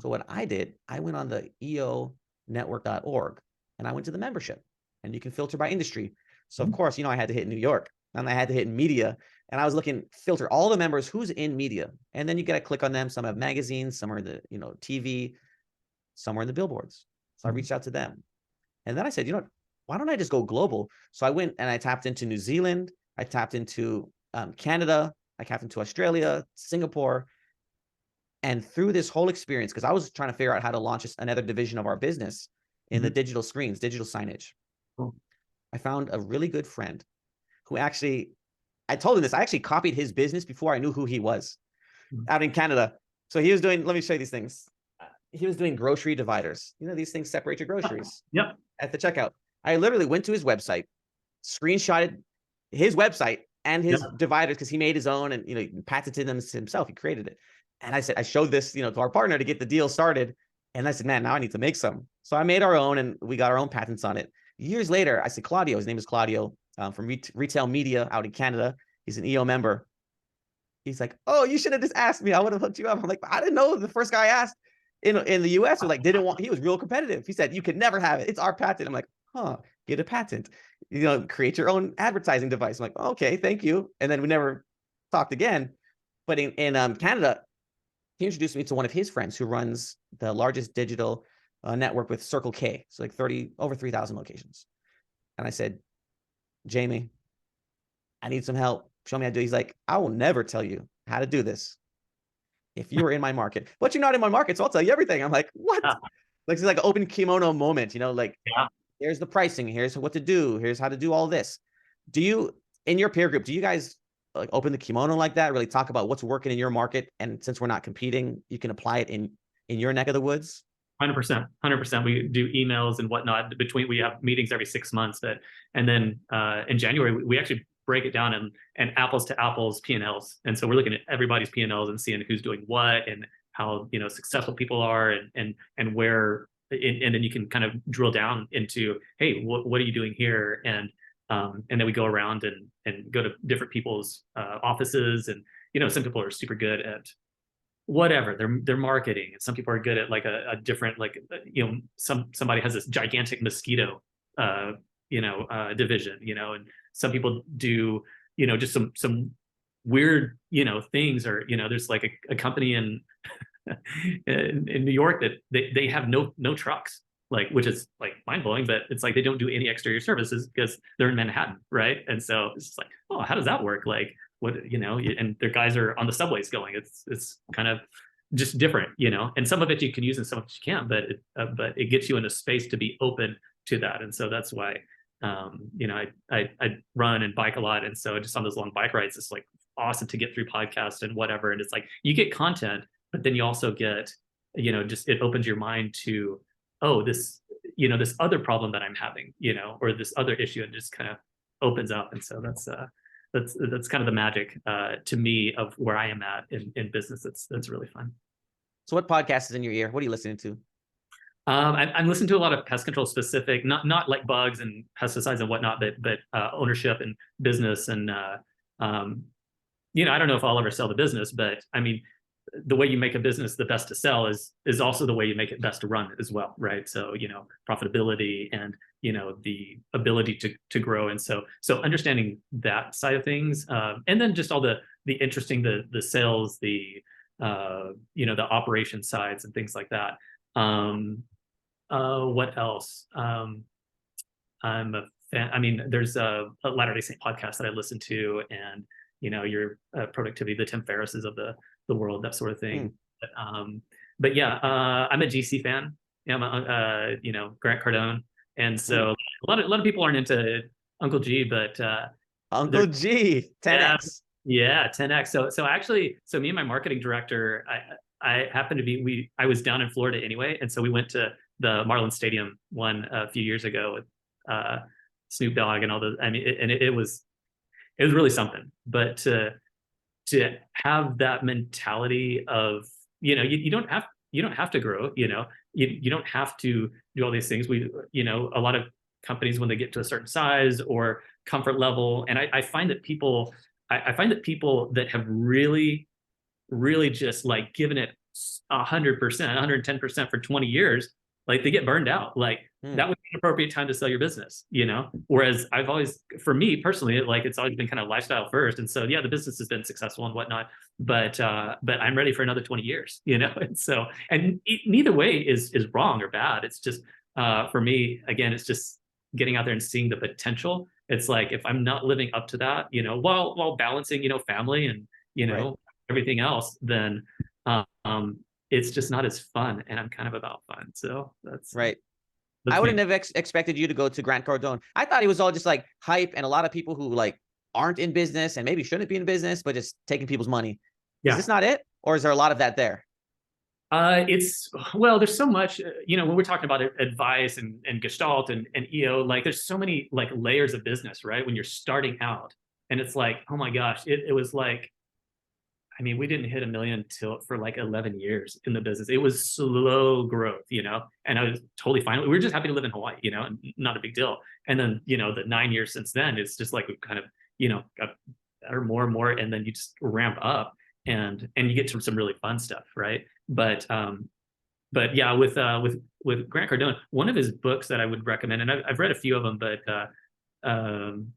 So what I did, I went on the eonetwork.org and I went to the membership, and you can filter by industry. So of course, I had to hit New York, and I had to hit media, and I was looking, filter all the members, who's in media. And then you got to click on them. Some have magazines, some are the, TV, some are in the billboards. So I reached out to them. And then I said, why don't I just go global? So I went and I tapped into New Zealand. I tapped into Canada. I tapped into Australia, Singapore. And through this whole experience, because I was trying to figure out how to launch another division of our business in the digital screens, digital signage, I found a really good friend who actually, I told him this, I actually copied his business before I knew who he was out in Canada. So he was doing, let me show you these things. He was doing grocery dividers. These things separate your groceries at the checkout. I literally went to his website, screenshotted his website and his dividers, because he made his own and, he patented them himself. He created it. And I said, I showed this, to our partner to get the deal started. And I said, man, now I need to make some. So I made our own, and we got our own patents on it. Years later, I said, Claudio, his name is Claudio, from Retail Media out in Canada. He's an EO member. He's like, oh, you should have just asked me. I would have hooked you up. I'm like, I didn't know. The first guy I asked in the US was like, didn't want, he was real competitive. He said, you could never have it. It's our patent. I'm like, get a patent, create your own advertising device. I'm like, okay, thank you. And then we never talked again. But in Canada, he introduced me to one of his friends who runs the largest digital network with Circle K. So like over 3,000 locations. And I said, Jamie, I need some help. Show me how to do it. He's like, I will never tell you how to do this if you were in my market. But you're not in my market, so I'll tell you everything. I'm like, what? Like, it's like an open kimono moment, here's the pricing, here's what to do, here's how to do all this. Do you, in your peer group, do you guys like open the kimono like that, really talk about what's working in your market? And since we're not competing, you can apply it in your neck of the woods? 100%. We do emails and whatnot we have meetings every 6 months and then in January, we actually break it down and apples to apples P&Ls. And so we're looking at everybody's P&Ls and seeing who's doing what and how, successful people are and where, and then you can kind of drill down into, hey, what are you doing here? And then we go around and go to different people's offices, and some people are super good at whatever they're marketing, and some people are good at like a different, like somebody has this gigantic mosquito division, and some people do just some weird things, or there's like a company in New York that they have no trucks, like, which is like mind-blowing, but it's like they don't do any exterior services because they're in Manhattan, right? And so it's just like, oh, how does that work? Like, what, and their guys are on the subways going. It's kind of just different, and some of it you can use and some of it you can't, but it gets you in a space to be open to that. And so that's why I run and bike a lot, and so just on those long bike rides, it's like awesome to get through podcasts and whatever. And it's like you get content, but then you also get, just it opens your mind to, oh, this, this other problem that I'm having, or this other issue, and just kind of opens up. And so that's kind of the magic to me of where I am at in business. That's really fun. So what podcast is in your ear? What are you listening to? I'm listening to a lot of pest control specific, not like bugs and pesticides and whatnot, but ownership and business. And I don't know if I'll ever sell the business, but I mean, the way you make a business the best to sell is also the way you make it best to run as well, right? So profitability and the ability to grow. And so understanding that side of things, and then just all the interesting, the sales, the operation sides and things like that. What else? I'm a fan. I mean, there's a Latter-day Saint podcast that I listen to, and your productivity, the Tim Ferrisses of the world, that sort of Hmm. thing. But yeah, I'm a GC fan. Yeah, I'm Grant Cardone, and Ooh. so a lot of people aren't into Uncle G, but there's Uncle G, yeah, 10x. yeah, 10x. So actually, so me and my marketing director, I happened to be I was down in Florida anyway, and so we went to the Marlins Stadium one a few years ago with uh, Snoop Dogg and all those. I mean, it was really something. But to have that mentality of you don't have to grow. You don't have to do all these things. A lot of companies, when they get to a certain size or comfort level, and I find that people that have really really just like given it 100%, 110% for 20 years, like they get burned out. Like Hmm. that would be an appropriate time to sell your business. Whereas for me personally, like it's always been kind of lifestyle first. And so, yeah, the business has been successful and whatnot, but I'm ready for another 20 years. And so, and neither way is wrong or bad. It's just, for me, again, it's just getting out there and seeing the potential. It's like, if I'm not living up to that, while balancing, family and, you Right. know, everything else, then it's just not as fun. And I'm kind of about fun. So Right. I that's wouldn't me. have expected you to go to Grant Cardone. I thought he was all just like hype and a lot of people who like aren't in business and maybe shouldn't be in business, but just taking people's money. Is Yeah. this not it? Or is there a lot of that there? It's well, there's so much, when we're talking about advice and Gestalt and EO, like there's so many like layers of business, right? When you're starting out, and it's like, oh my gosh, it was like, I mean, we didn't hit a million for like 11 years in the business. It was slow growth. And I was totally fine. We were just happy to live in Hawaii, and not a big deal. And then, the 9 years since then, it's just like we've kind of, got better more and more. And then you just ramp up and you get to some really fun stuff, right? But yeah, with Grant Cardone, one of his books that I would recommend, and I've read a few of them, but um,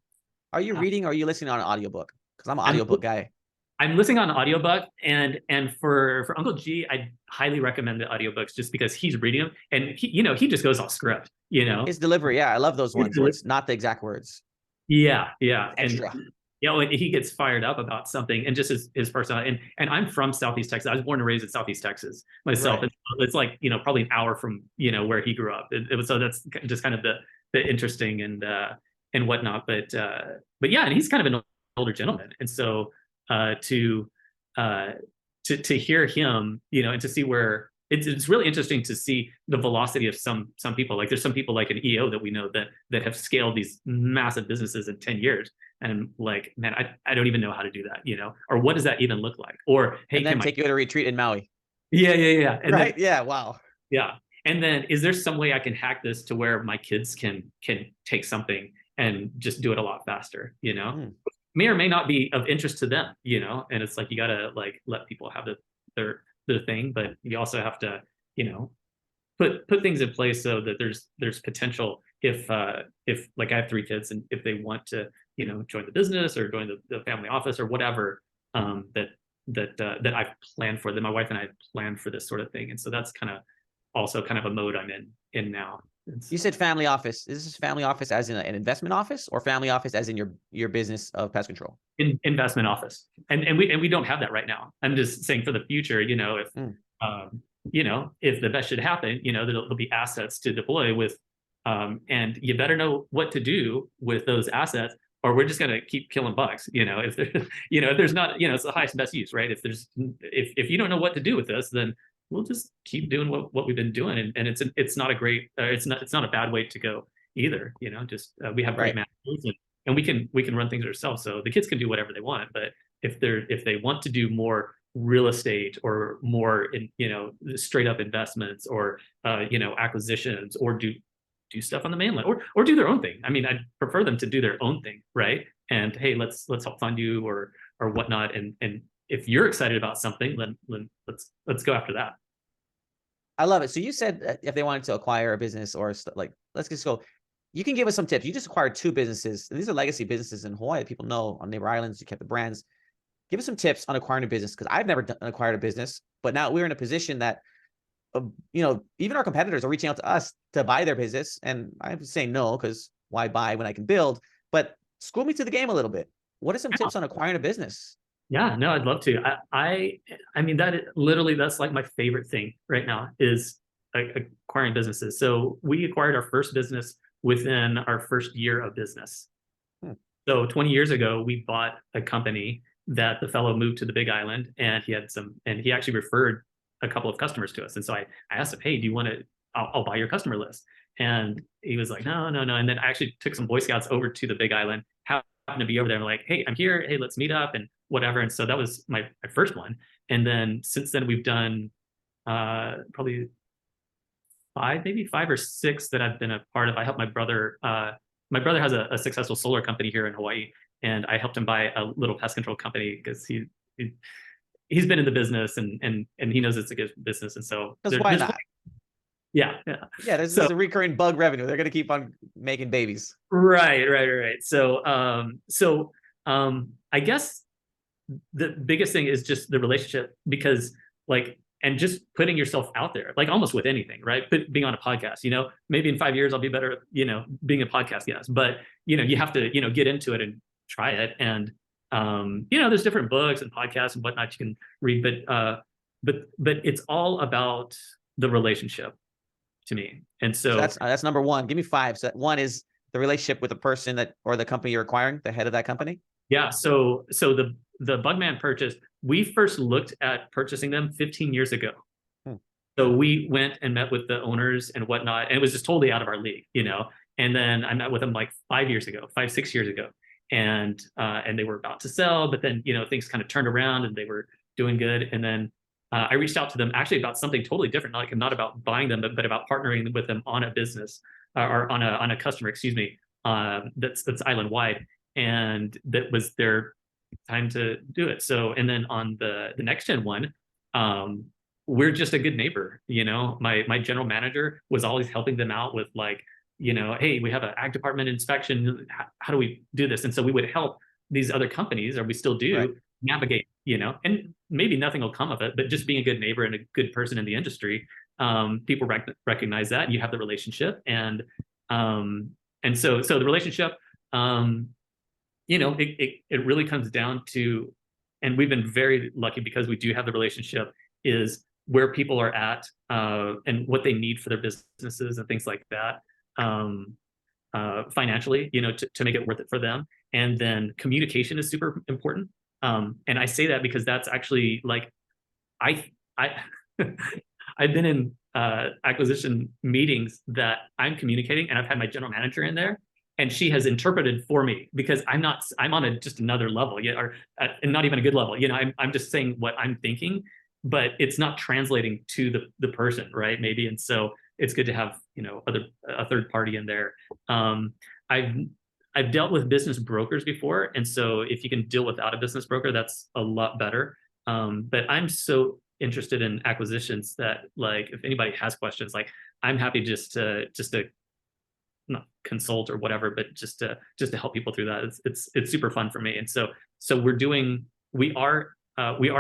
Are you reading or are you listening on an audiobook? Because I'm an I'm audiobook guy. I'm listening on audiobook, and for Uncle G, I highly recommend the audiobooks just because he's reading them, and he just goes off script. His delivery, yeah, I love those ones where it's not the exact words. Yeah, yeah. And Extra. when he gets fired up about something, and just his personality, and I'm from Southeast Texas. I was born and raised in Southeast Texas myself. Right. And it's like, probably an hour from, where he grew up. It was, so that's just kind of the interesting and whatnot. But yeah, and he's kind of an older gentleman. And so to uh to hear him, and to see where it's really interesting to see the velocity of some people. Like there's some people like an EO that we know that have scaled these massive businesses in 10 years. And like, man, I don't even know how to do that, or what does that even look like? Or, hey, And then can my, take you to a retreat in Maui. yeah, yeah, yeah. And then, Right. Yeah. Wow. yeah. And then is there some way I can hack this to where my kids can take something and just do it a lot faster, Hmm. may or may not be of interest to them. And it's like, you gotta like let people have their thing, but you also have to, you know, put things in place so that there's potential if like I have 3 kids, and if they want to, join the business or join the family office or whatever, that I've planned for them. My wife and I planned for this sort of thing. And so that's kind of also kind of a mode I'm in now. You said family office. Is this family office as in an investment office or family office as in your business of pest control? Investment office. And we don't have that right now. I'm just saying for the future, if Hmm. if the best should happen, there'll be assets to deploy with, and you better know what to do with those assets, or we're just going to keep killing bugs. If there, if there's not, it's the highest and best use, right? If you don't know what to do with this, then we'll just keep doing what we've been doing. And it's not a great, it's not a bad way to go either. Just, we have great Right. managers, and we can run things ourselves. So the kids can do whatever they want, but if they want to do more real estate or more in, straight up investments or, acquisitions, or do stuff on the mainland, or do their own thing. I mean, I'd prefer them to do their own thing, right? And hey, let's help fund you or whatnot. And if you're excited about something, then let's go after that. I love it. So you said that if they wanted to acquire a business or like, let's just go. You can give us some tips. You just acquired 2 businesses. And these are legacy businesses in Hawaii that people know on neighbor islands. You kept the brands. Give us some tips on acquiring a business, because I've never acquired a business, but now we're in a position that, even our competitors are reaching out to us to buy their business. And I'm saying no, because why buy when I can build? But school me to the game a little bit. What are some Yeah. tips on acquiring a business? Yeah, no, I'd love to. I mean, literally, that's like my favorite thing right now is acquiring businesses. So we acquired our first business within our first year of business. Hmm. So 20 years ago, we bought a company that the fellow moved to the Big Island, and he actually referred a couple of customers to us. And so I asked him, hey, do you want to, I'll buy your customer list. And he was like, no, no, no. And then I actually took some Boy Scouts over to the Big Island, happened to be over there. I'm like, hey, I'm here. Hey, let's meet up and whatever. And so that was my first one. And then since then we've done probably maybe five or six that I've been a part of. I helped my brother. My brother has a successful solar company here in Hawaii, and I helped him buy a little pest control company because he's been in the business and he knows it's a good business. And so Why not? Yeah. Yeah, there's a recurring bug revenue. They're gonna keep on making babies. Right. So I guess the biggest thing is just the relationship, because and just putting yourself out there, like almost with anything, right? But being on a podcast, maybe in 5 years I'll be better, being a podcast guest, but you have to, get into it and try it. And there's different books and podcasts and whatnot you can read, but it's all about the relationship to me. And so that's number one. Give me five. So one is the relationship with the person or the company you're acquiring, the head of that company. Yeah. So the Bugman purchase, we first looked at purchasing them 15 years ago. So we went and met with the owners and whatnot, and it was just totally out of our league, And then I met with them like 5 years ago, 6 years ago, and they were about to sell, but then things kind of turned around and they were doing good. And then I reached out to them actually about something totally different, like not about buying them, but about partnering with them on a business or on a customer, excuse me, that's island wide, and that was their time to do it. So, and then on the next gen one, we're just a good neighbor. My general manager was always helping them out with hey, we have an ag department inspection. How do we do this? And so we would help these other companies, or we still do, right, navigate, and maybe nothing will come of it, but just being a good neighbor and a good person in the industry, people recognize that, and you have the relationship. And so the relationship, it really comes down to, and we've been very lucky because we do have the relationship, is where people are at and what they need for their businesses and things like that, financially, to make it worth it for them. And then communication is super important. And I say that because that's actually I've been in acquisition meetings that I'm communicating, and I've had my general manager in there, and she has interpreted for me, because I'm on just another level, or not even a good level. I'm just saying what I'm thinking, but it's not translating to the person, right? Maybe. And so it's good to have, a third party in there. I've dealt with business brokers before. And so if you can deal without a business broker, that's a lot better. But I'm so interested in acquisitions that if anybody has questions, I'm happy just to not consult or whatever, but just to help people through that. It's super fun for me. And so we are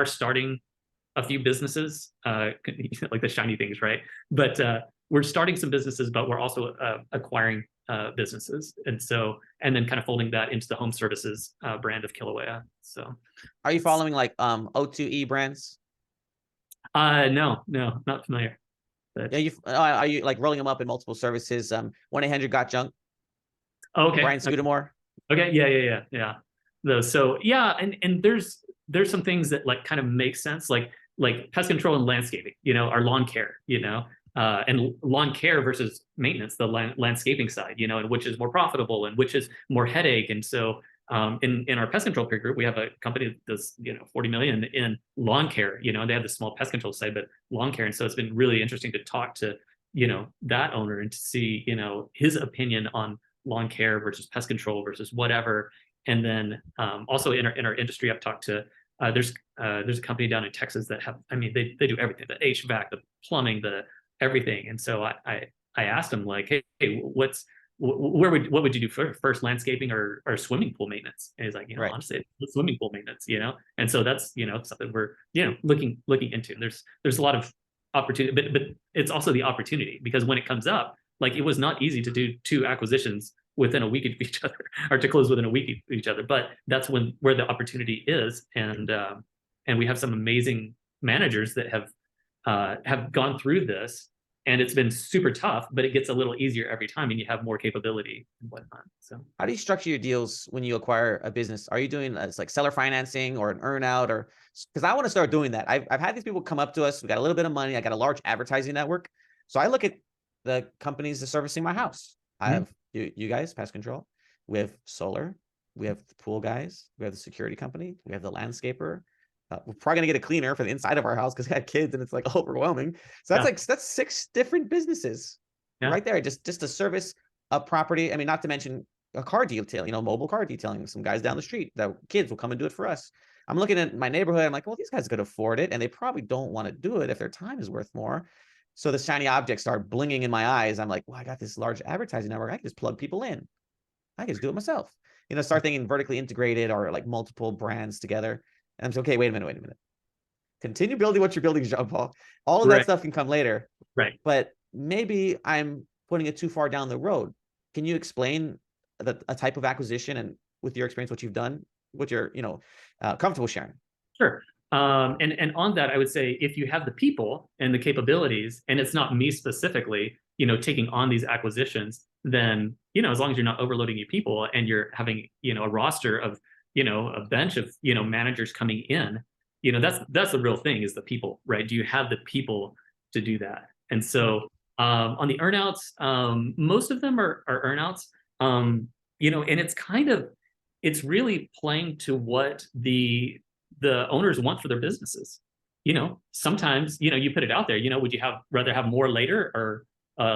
starting a few businesses, like the shiny things, right? But we're starting some businesses, but we're also acquiring businesses, and then kind of folding that into the home services brand of Kilauea. So, are you following O2E brands? No, not familiar. But... Yeah, are you rolling them up in multiple services? 1-800-GOT-JUNK. Okay. Brian Scudamore. Okay. Yeah. So yeah, and there's some things that kind of make sense, like pest control and landscaping, our lawn care, and lawn care versus maintenance, the landscaping side, and which is more profitable and which is more headache. And so in our pest control peer group, we have a company that does 40 million in lawn care, and they have the small pest control side, but lawn care. And so it's been really interesting to talk to that owner and to see his opinion on lawn care versus pest control versus whatever. And then also in our industry, I've talked to there's a company down in Texas that they do everything, the HVAC, the plumbing, the everything. And so I asked him hey, what would you do first, landscaping or swimming pool maintenance? And he's like, right, honestly, swimming pool maintenance, And so that's something we're looking into. And there's a lot of opportunity, but it's also the opportunity, because when it comes up, it was not easy to do 2 acquisitions within a week of each other, or to close within a week of each other. But that's where the opportunity is, and we have some amazing managers that have gone through this, and it's been super tough, but it gets a little easier every time, and you have more capability and whatnot. So How do you structure your deals when you acquire a business? Are you doing it's like seller financing or an earn out, or because I want to start doing that. I've had these people come up to us. We got a little bit of money. I got a large advertising network. So I look at the companies that are servicing my house. I have you guys, Pest Control. We have solar. We have the pool guys. We have the security company. We have the landscaper. We're probably gonna get a cleaner for the inside of our house because we had kids and it's like overwhelming. So that's 6 different businesses right there, just to service a property. I mean, not to mention a car detail, mobile car detailing. Some guys down the street that kids will come and do it for us. I'm looking at my neighborhood. I'm like, well, these guys could afford it, and they probably don't want to do it if their time is worth more. So the shiny objects start blinging in my eyes. I'm like, well, I got this large advertising network. I can just plug people in. I can just do it myself. Start thinking vertically integrated or like multiple brands together. And I'm like, okay, wait a minute. Continue building what you're building, Jean-Paul. All of that stuff can come later. Right. But maybe I'm putting it too far down the road. Can you explain a type of acquisition, and with your experience, what you've done, what you're, comfortable sharing? Sure. And on that, I would say if you have the people and the capabilities, and it's not me specifically, taking on these acquisitions, then, as long as you're not overloading your people and you're having, a roster of, a bench of, managers coming in, that's the real thing, is the people, right? Do you have the people to do that? And so on the earnouts, most of them are earnouts, and it's really playing to what the owners want for their businesses. Sometimes, you put it out there, would you rather have more later or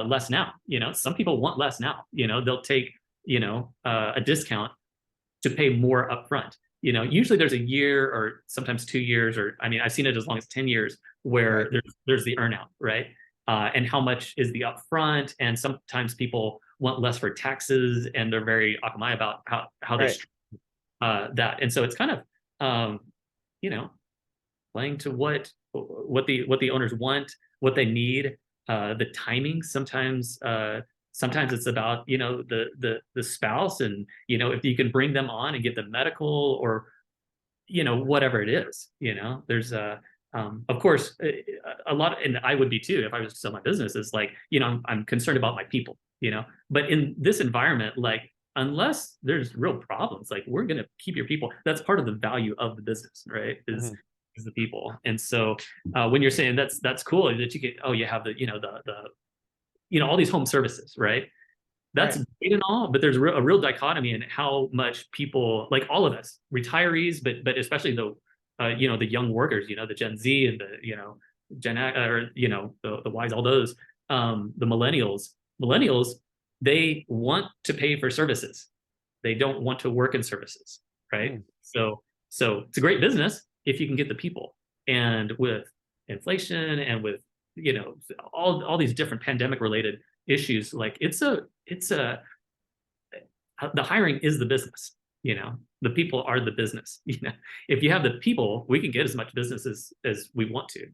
less now? Some people want less now. They'll take, a discount to pay more upfront. Usually there's a year or sometimes 2 years, or I've seen it as long as 10 years where there's the earnout, right? And how much is the upfront? And sometimes people want less for taxes, and they're very akamai about how they that. And so it's kind of playing to what the owners want, what they need, the timing. Sometimes it's about the spouse, and if you can bring them on and get them medical, or whatever it is. There's of course a lot, and I would be too if I was to sell my business. Is like, I'm concerned about my people. But in this environment, like, unless there's real problems, like, we're going to keep your people. That's part of the value of the business, right? Is the people. And so when you're saying that's cool that you get, you have the all these home services, right? That's great and all, but there's a real dichotomy in how much people, like all of us, retirees, but especially the young workers, the Gen Z and the Gen X, or the Ys, all those, the millennials, they want to pay for services. They don't want to work in services, right? So it's a great business if you can get the people. And with inflation and with all these different pandemic related issues, like the hiring is the business. The people are the business. If you have the people, we can get as much business as we want to.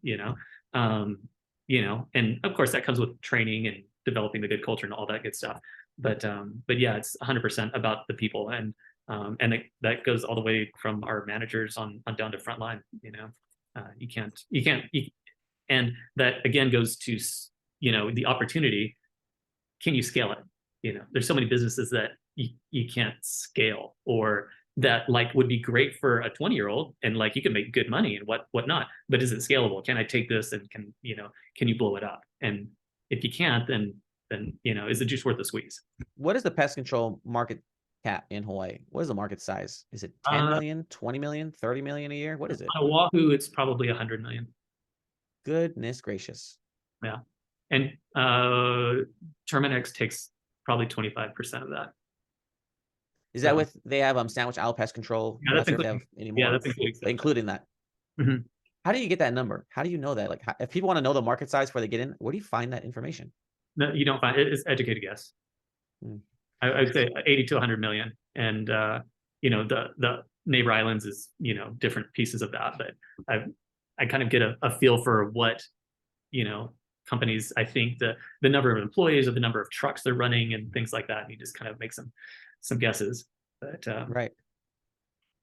And of course that comes with training and developing the good culture and all that good stuff. But yeah, it's 100% about the people, and that goes all the way from our managers on down to frontline. You can't, and that again goes to the opportunity. Can you scale it? There's so many businesses that you can't scale, or that like would be great for a 20-year-old, and like you can make good money and whatnot, but is it scalable? Can I take this and can you blow it up? And if you can't, then is the juice worth the squeeze? What is the pest control market cap in Hawaii? What is the market size? Is it 10 million, 20 million, 30 million a year? What is it? On Oahu, it's probably 100 million. Goodness gracious. Yeah. And Terminix takes probably 25% of that. Is that with, they have Sandwich Owl Pest Control? Yeah, that's including, that's including that. How do you get that number? How do you know that? Like, if people want to know the market size before they get in, where do you find that information? No, you don't find it. It's educated guess. I would say 80 to 100 million. And the neighbor islands is different pieces of that, but I kind of get a feel for what companies, I think the number of employees or the number of trucks they're running and things like that. And you just kind of make some guesses. But Right.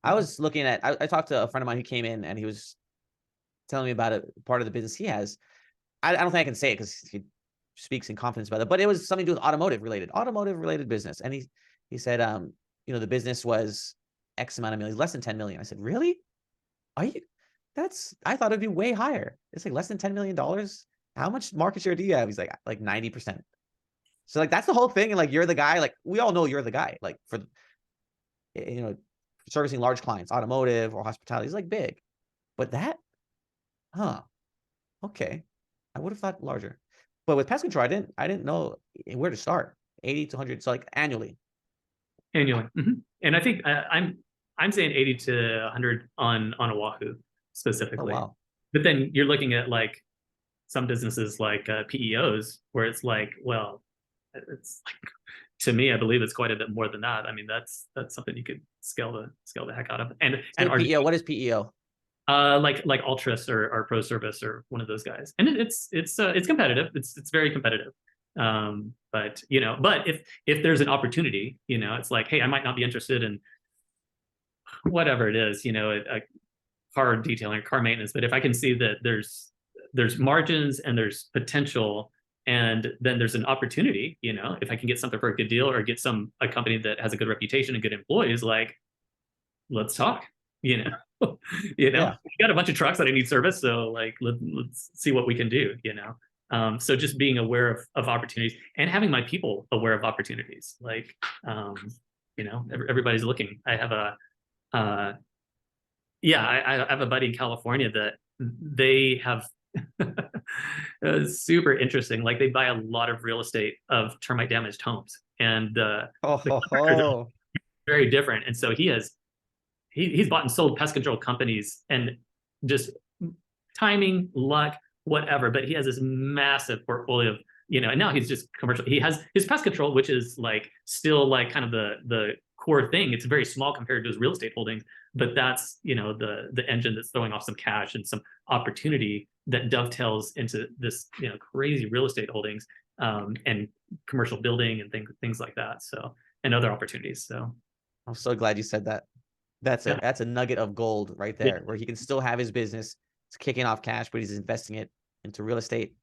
I was looking at, I talked to a friend of mine who came in and he was telling me about a part of the business he has. I don't think I can say it because he speaks in confidence about it, but it was something to do with automotive related business. And he said, you know, the business was X amount of millions, less than 10 million. I said, really? Are you, I thought it'd be way higher. It's like less than $10 million. How much market share do you have? He's like 90%. So like, that's the whole thing. And like, you're the guy, like we all know you're the guy, like for, you know, servicing large clients, automotive or hospitality is like big, but that, okay. I would have thought larger, but with pest control, I didn't know where to start. 80 to 100. So like annually. annually. And I think I'm saying 80 to 100 on Oahu Oh, specifically. wow. But then you're looking at like some businesses like PEOs where it's like, well, it's like, to me, I believe it's quite a bit more than that. I mean, that's something you could scale the heck out of. And PEO, what is PEO? like Altris or Pro Service or one of those guys. And it's competitive. It's very competitive. But you know, but if there's an opportunity, you know, it's like, hey, I might not be interested in whatever it is, you know, a car detailing, car maintenance, but if I can see that there's margins and there's potential, and then there's an opportunity, you know, if I can get something for a good deal or get a company that has a good reputation and good employees, like, let's talk, you know. You know, Yeah. we got a bunch of trucks that I need service, so like let's see what we can do, you know. So just being aware of opportunities and having my people aware of opportunities, like you know, everybody's looking. I have I have a buddy in California that they have super interesting. Like they buy a lot of real estate of termite damaged homes, and the contractors are very different. And so he's bought and sold pest control companies, and just timing, luck, whatever. But he has this massive portfolio of, you know, and now he's just commercial. He has his pest control, which is like still like kind of the core thing. It's very small compared to his real estate holdings, but that's, you know, the engine that's throwing off some cash and some opportunity that dovetails into this, you know, crazy real estate holdings, and commercial building and things like that. So, and other opportunities. So I'm so glad you said that. That's a nugget of gold right there, where he can still have his business. It's kicking off cash, but he's investing it into real estate,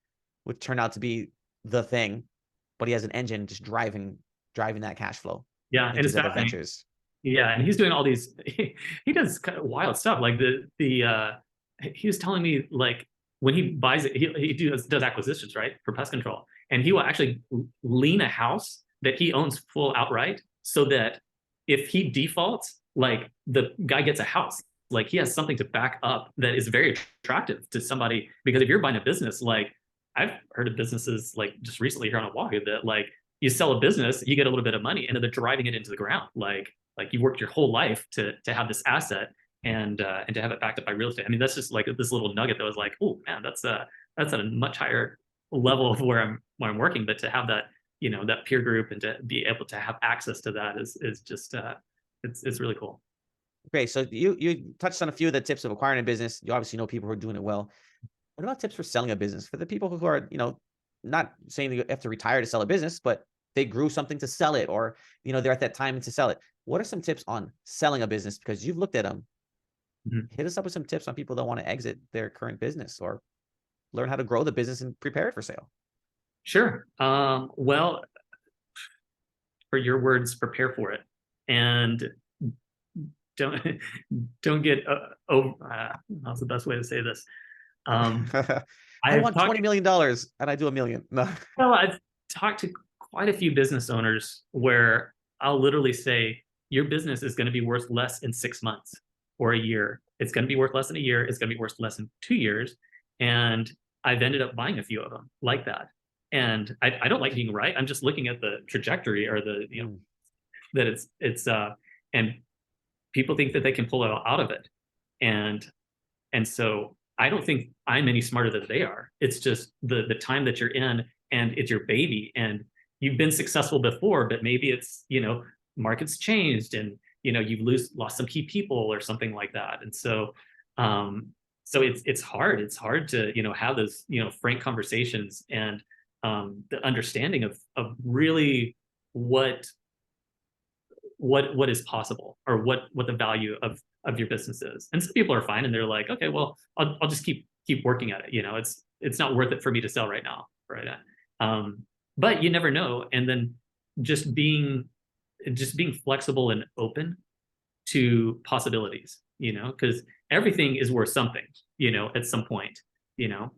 which turned out to be the thing. But he has an engine just driving that cash flow. Yeah, and it's fascinating. Ventures. Yeah, and he's doing all these. He does kind of wild stuff. Like he was telling me, like when he buys it, he does acquisitions, right, for pest control, and he will actually lien a house that he owns full outright, so that if he defaults, like the guy gets a house. Like he has something to back up that is very attractive to somebody. Because if you're buying a business, like I've heard of businesses like just recently here on Oahu that like you sell a business, you get a little bit of money, and then they're driving it into the ground. Like you worked your whole life to have this asset, and to have it backed up by real estate. I mean, that's just like this little nugget that was like, oh man, that's at a much higher level of where I'm working. But to have that, you know, that peer group and to be able to have access to that is just it's really cool. Great. So you touched on a few of the tips of acquiring a business. You obviously know people who are doing it well. What about tips for selling a business for the people who are, you know, not saying that you have to retire to sell a business, but they grew something to sell it, or, you know, they're at that time to sell it. What are some tips on selling a business? Because you've looked at them. Hit us up with some tips on people that want to exit their current business or learn how to grow the business and prepare it for sale. Sure. Well, for your words, prepare for it, and don't get how's the best way to say this? I want $20 million and I do $1 million. No. Well, I've talked to quite a few business owners where I'll literally say, your business is going to be worth less in 6 months or a year. It's going to be worth less in a year. It's going to be worth less in 2 years. And I've ended up buying a few of them like that. And I don't like being right. I'm just looking at the trajectory, or the, you know, that it's and people think that they can pull it out of it. And so I don't think I'm any smarter than they are. It's just the time that you're in, and it's your baby, and you've been successful before, but maybe it's, you know, markets changed, and, you know, you've lost some key people or something like that. And so so it's hard. It's hard to, have those, frank conversations, and the understanding of really what what is possible, or what the value of your business is. And some people are fine and they're like, okay, well, I'll just keep working at it. It's not worth it for me to sell right now. Right. But you never know. And then just being flexible and open to possibilities, because everything is worth something, at some point, you know.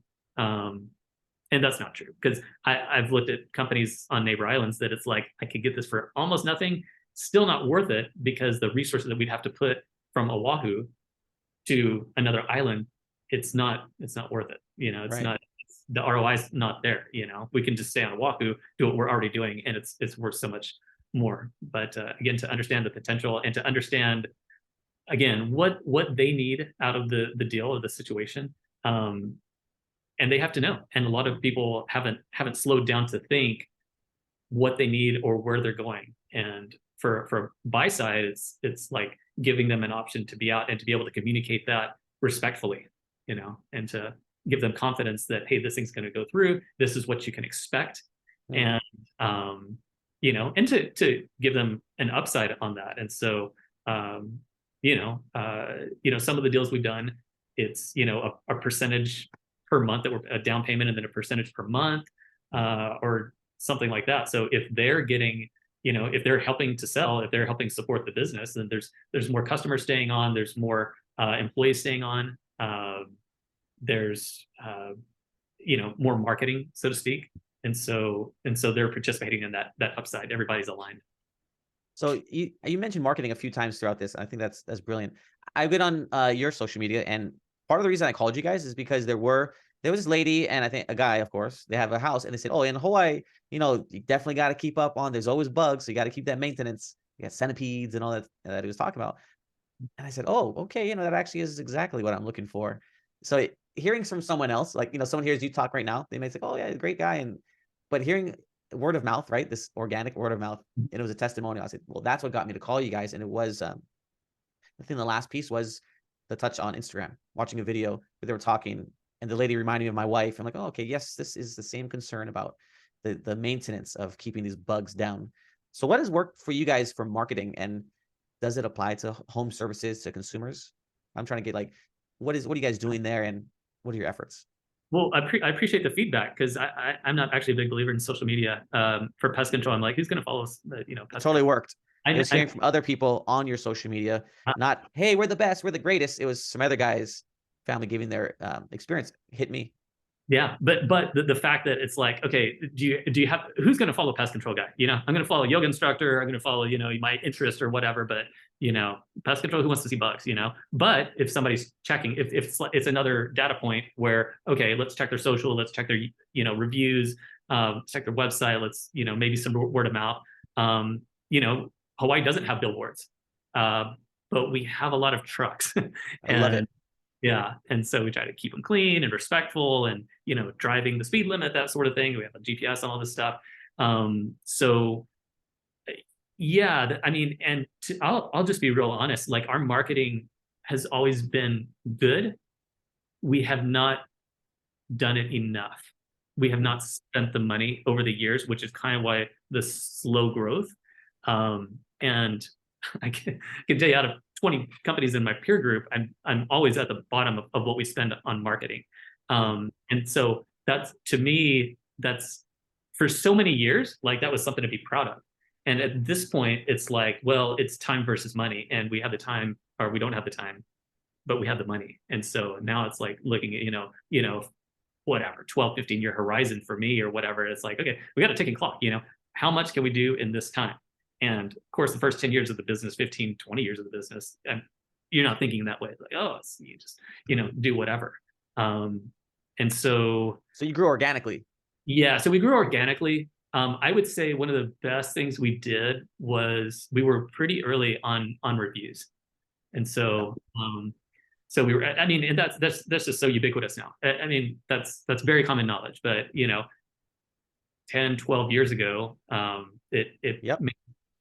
And that's not true, because I've looked at companies on neighbor islands that it's like, I could get this for almost nothing, still not worth it, because the resources that we'd have to put from Oahu to another island, it's not worth it. It's Right. not, the ROI is not there. We can just stay on Oahu, do what we're already doing, and it's worth so much more. But again, to understand the potential, and to understand again what they need out of the deal, or the situation, and they have to know. And a lot of people haven't slowed down to think what they need or where they're going. And for buy side, it's like giving them an option to be out and to be able to communicate that respectfully, and to give them confidence that, hey, this thing's going to go through, this is what you can expect. Mm. And and to give them an upside on that. And so some of the deals we've done, it's a percentage per month, that we're a down payment, and then a percentage per month, or something like that. So if they're getting, if they're helping to sell, if they're helping support the business, then there's more customers staying on, there's more employees staying on, there's more marketing, so to speak. And so they're participating in that upside. Everybody's aligned. So you mentioned marketing a few times throughout this. I think that's brilliant. I've been on your social media, and part of the reason I called you guys is because there was this lady, and I think a guy, of course. They have a house, and they said, oh, in Hawaii, you definitely got to keep up on. There's always bugs, so you got to keep that maintenance. You got centipedes and all that he was talking about. And I said, oh, okay, that actually is exactly what I'm looking for. So hearing from someone else, like someone hears you talk right now, they may say, oh yeah, great guy, but hearing word of mouth, right? This organic word of mouth, and it was a testimonial. I said, well, that's what got me to call you guys. And it was I think the last piece was the touch on Instagram, watching a video where they were talking, and the lady reminded me of my wife. I'm like, oh, okay, yes, this is the same concern about the maintenance of keeping these bugs down. So what has worked for you guys for marketing, and does it apply to home services, to consumers? I'm trying to get, like, what are you guys doing there, and what are your efforts? Well, I appreciate the feedback, because I'm not actually a big believer in social media. For pest control, I'm like, who's going to follow us? It Pest totally control. worked. It was hearing from other people on your social media, not, hey, we're the best, we're the greatest. It was some other guys, family, giving their experience. Hit me. Yeah, but the fact that it's like, okay, do you have, who's going to follow pest control guy? I'm going to follow a yoga instructor. I'm going to follow my interest or whatever. But pest control, who wants to see bugs? But if somebody's checking, if it's another data point where, okay, let's check their social, let's check their reviews, check their website, let's maybe some word of mouth. Hawaii doesn't have billboards, but we have a lot of trucks. I love it. Yeah. And so we try to keep them clean and respectful, and, driving the speed limit, that sort of thing. We have a GPS on all this stuff. So yeah, I mean, and I'll just be real honest. Like, our marketing has always been good. We have not done it enough. We have not spent the money over the years, which is kind of why the slow growth. And I can tell you, out of 20 companies in my peer group, I'm always at the bottom of what we spend on marketing. And so that's, to me, that's, for so many years, like, that was something to be proud of. And at this point, it's like, well, it's time versus money, and we have the time, or we don't have the time, but we have the money. And so now it's like looking at, whatever, 12, 15-year horizon for me, or whatever. It's like, okay, we got a ticking clock, how much can we do in this time? And of course, the first 10 years of the business, 15, 20 years of the business, and you're not thinking that way. Like, oh, you just, do whatever. And so you grew organically. Yeah, so we grew organically. I would say one of the best things we did was we were pretty early on reviews. And so so we were, I mean, and that's just so ubiquitous now. I mean, that's very common knowledge. But 10, 12 years ago, Yep.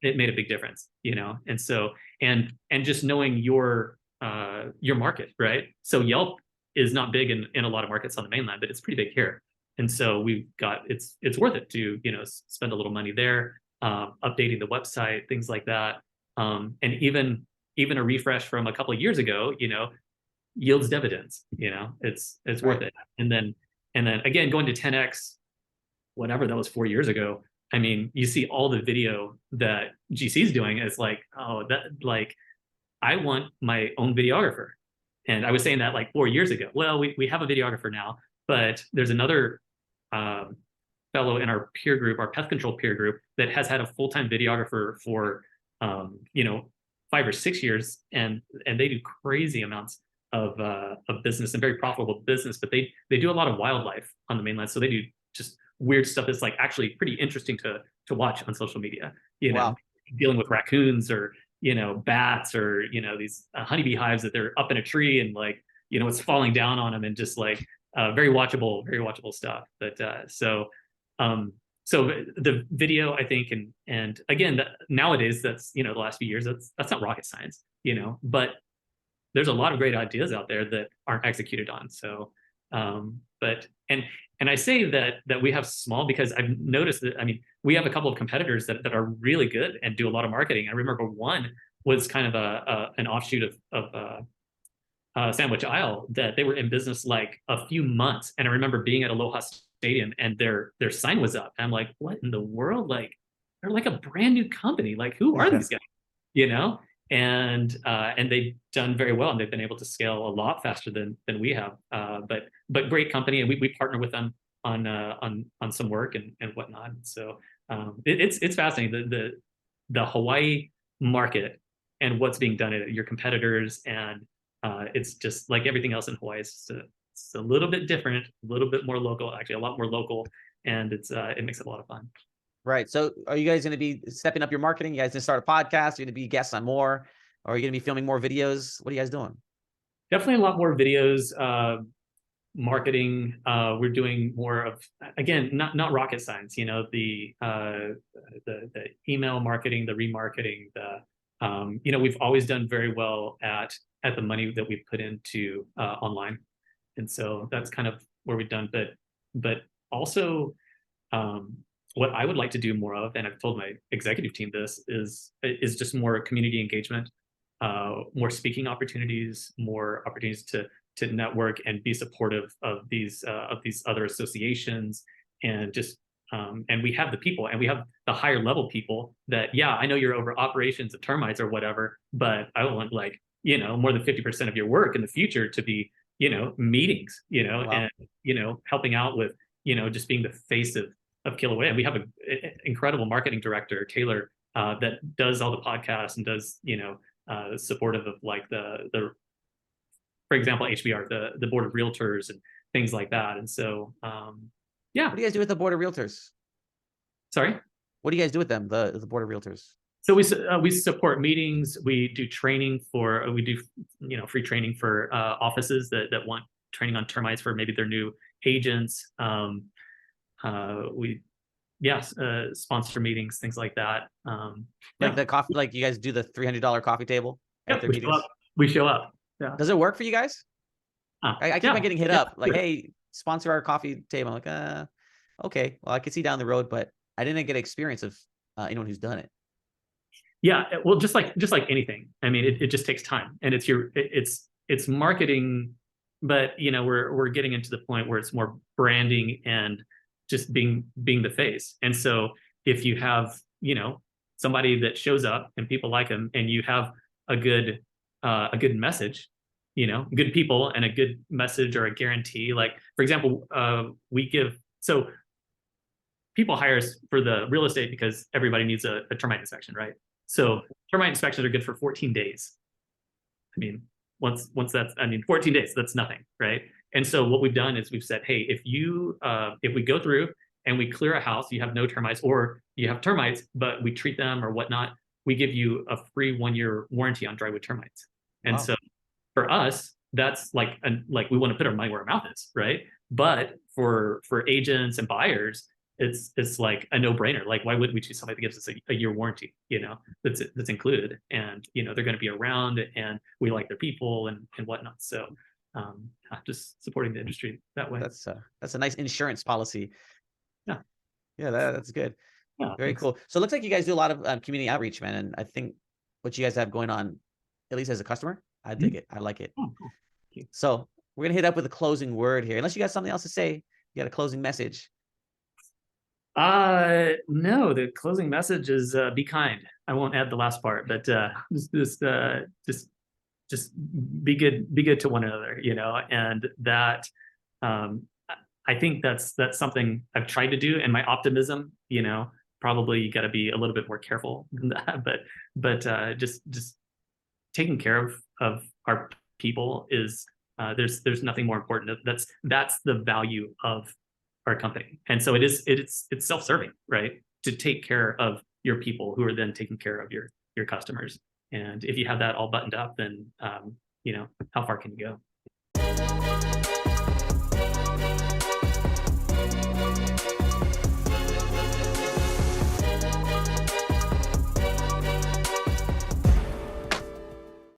it made a big difference, and so, and just knowing your market, right? So Yelp is not big in a lot of markets on the mainland, but it's pretty big here. And so we've got, it's worth it to, spend a little money there, updating the website, things like that. And even a refresh from a couple of years ago, yields dividends, it's worth it. And then again, going to 10X, whatever that was 4 years ago. I mean, you see all the video that GC is doing is like, oh, that like, I want my own videographer. And I was saying that like 4 years ago. Well, we have a videographer now, but there's another fellow in our peer group, our pest control peer group, that has had a full-time videographer for 5 or 6 years, and they do crazy amounts of business and very profitable business. But they do a lot of wildlife on the mainland, so they do just weird stuff that's like actually pretty interesting to watch on social media. Wow. Dealing with raccoons or bats or these honeybee hives that they're up in a tree and like it's falling down on them, and just like very watchable stuff. But so the video, I think, and again, nowadays, that's the last few years, that's not rocket science, but there's a lot of great ideas out there that aren't executed on. So but and I say that we have small because I've noticed that, I mean, we have a couple of competitors that are really good and do a lot of marketing. I remember one was kind of an offshoot of Sandwich Isle, that they were in business like a few months. And I remember being at Aloha Stadium and their sign was up. I'm like, what in the world? Like, they're like a brand new company. Like, who are these guys? And they've done very well, and they've been able to scale a lot faster than we have. But great company, and we partner with them on some work and whatnot. So it's fascinating, the Hawaii market and what's being done at your competitors, and it's just like everything else in Hawaii. It's a little bit different, a little bit more local, actually a lot more local, and it makes it a lot of fun. Right. So are you guys going to be stepping up your marketing? You guys going to start a podcast? You're going to be guests on more? Or are you going to be filming more videos? What are you guys doing? Definitely a lot more videos, marketing. We're doing more of, again, not rocket science, the email marketing, the remarketing, we've always done very well at the money that we put into online. And so that's kind of where we've done, but also what I would like to do more of, and I've told my executive team this, is just more community engagement, more speaking opportunities, more opportunities to network and be supportive of these other associations, and just and we have the people, and we have the higher level people that, yeah, I know you're over operations of termites or whatever, but I want like more than 50% of your work in the future to be meetings, Wow. and helping out with just being the face of Kilauea. We have an incredible marketing director, Taylor, that does all the podcasts and does supportive of like the for example, HBR, the board of realtors and things like that. And so yeah. What do you guys do with the board of realtors? Sorry? What do you guys do with them, the board of realtors? So we support meetings. We do training for, we do free training for offices that want training on termites for maybe their new agents. We sponsor meetings, things like that. Like the coffee, like you guys do the $300 coffee table at their meetings? We show up. Yeah. Does it work for you guys? I keep on getting hit up like, hey, sponsor our coffee table. I'm like, okay, well, I could see down the road, but I didn't get experience of anyone who's done it. Yeah, well, just like anything, I mean, it just takes time, and it's marketing, but we're getting into the point where it's more branding and just being the face. And so if you have somebody that shows up and people like them, and you have a good message, good people and a good message or a guarantee, like for example, so people hire us for the real estate because everybody needs a termite inspection, right? So termite inspections are good for 14 days. I mean, once that's, 14 days, that's nothing, right? And so what we've done is we've said, hey, if we go through and we clear a house, you have no termites, or you have termites, but we treat them or whatnot, we give you a free 1-year warranty on drywood termites. And so for us, that's like we want to put our money where our mouth is, right? But for agents and buyers, it's like a no-brainer. Like, why wouldn't we choose somebody that gives us a year warranty, that's included, and they're going to be around, and we like their people and whatnot. So just supporting the industry that way. That's a nice insurance policy. Yeah. Yeah, that's good. Yeah, Very thanks. cool. So it looks like you guys do a lot of community outreach, man. And I think what you guys have going on, at least as a customer, I dig it. I like it. Oh, cool. Thank you. So we're gonna hit up with a closing word here. Unless you got something else to say, you got a closing message. No, the closing message is be kind. I won't add the last part, but just be good to one another, you know, and that I think that's something I've tried to do, and my optimism, you know, probably you got to be a little bit more careful than that, but just taking care of our people is there's nothing more important. That's the value of our company, and so it's self-serving, right? To take care of your people, who are then taking care of your customers. And if you have that all buttoned up, then you know, how far can you go?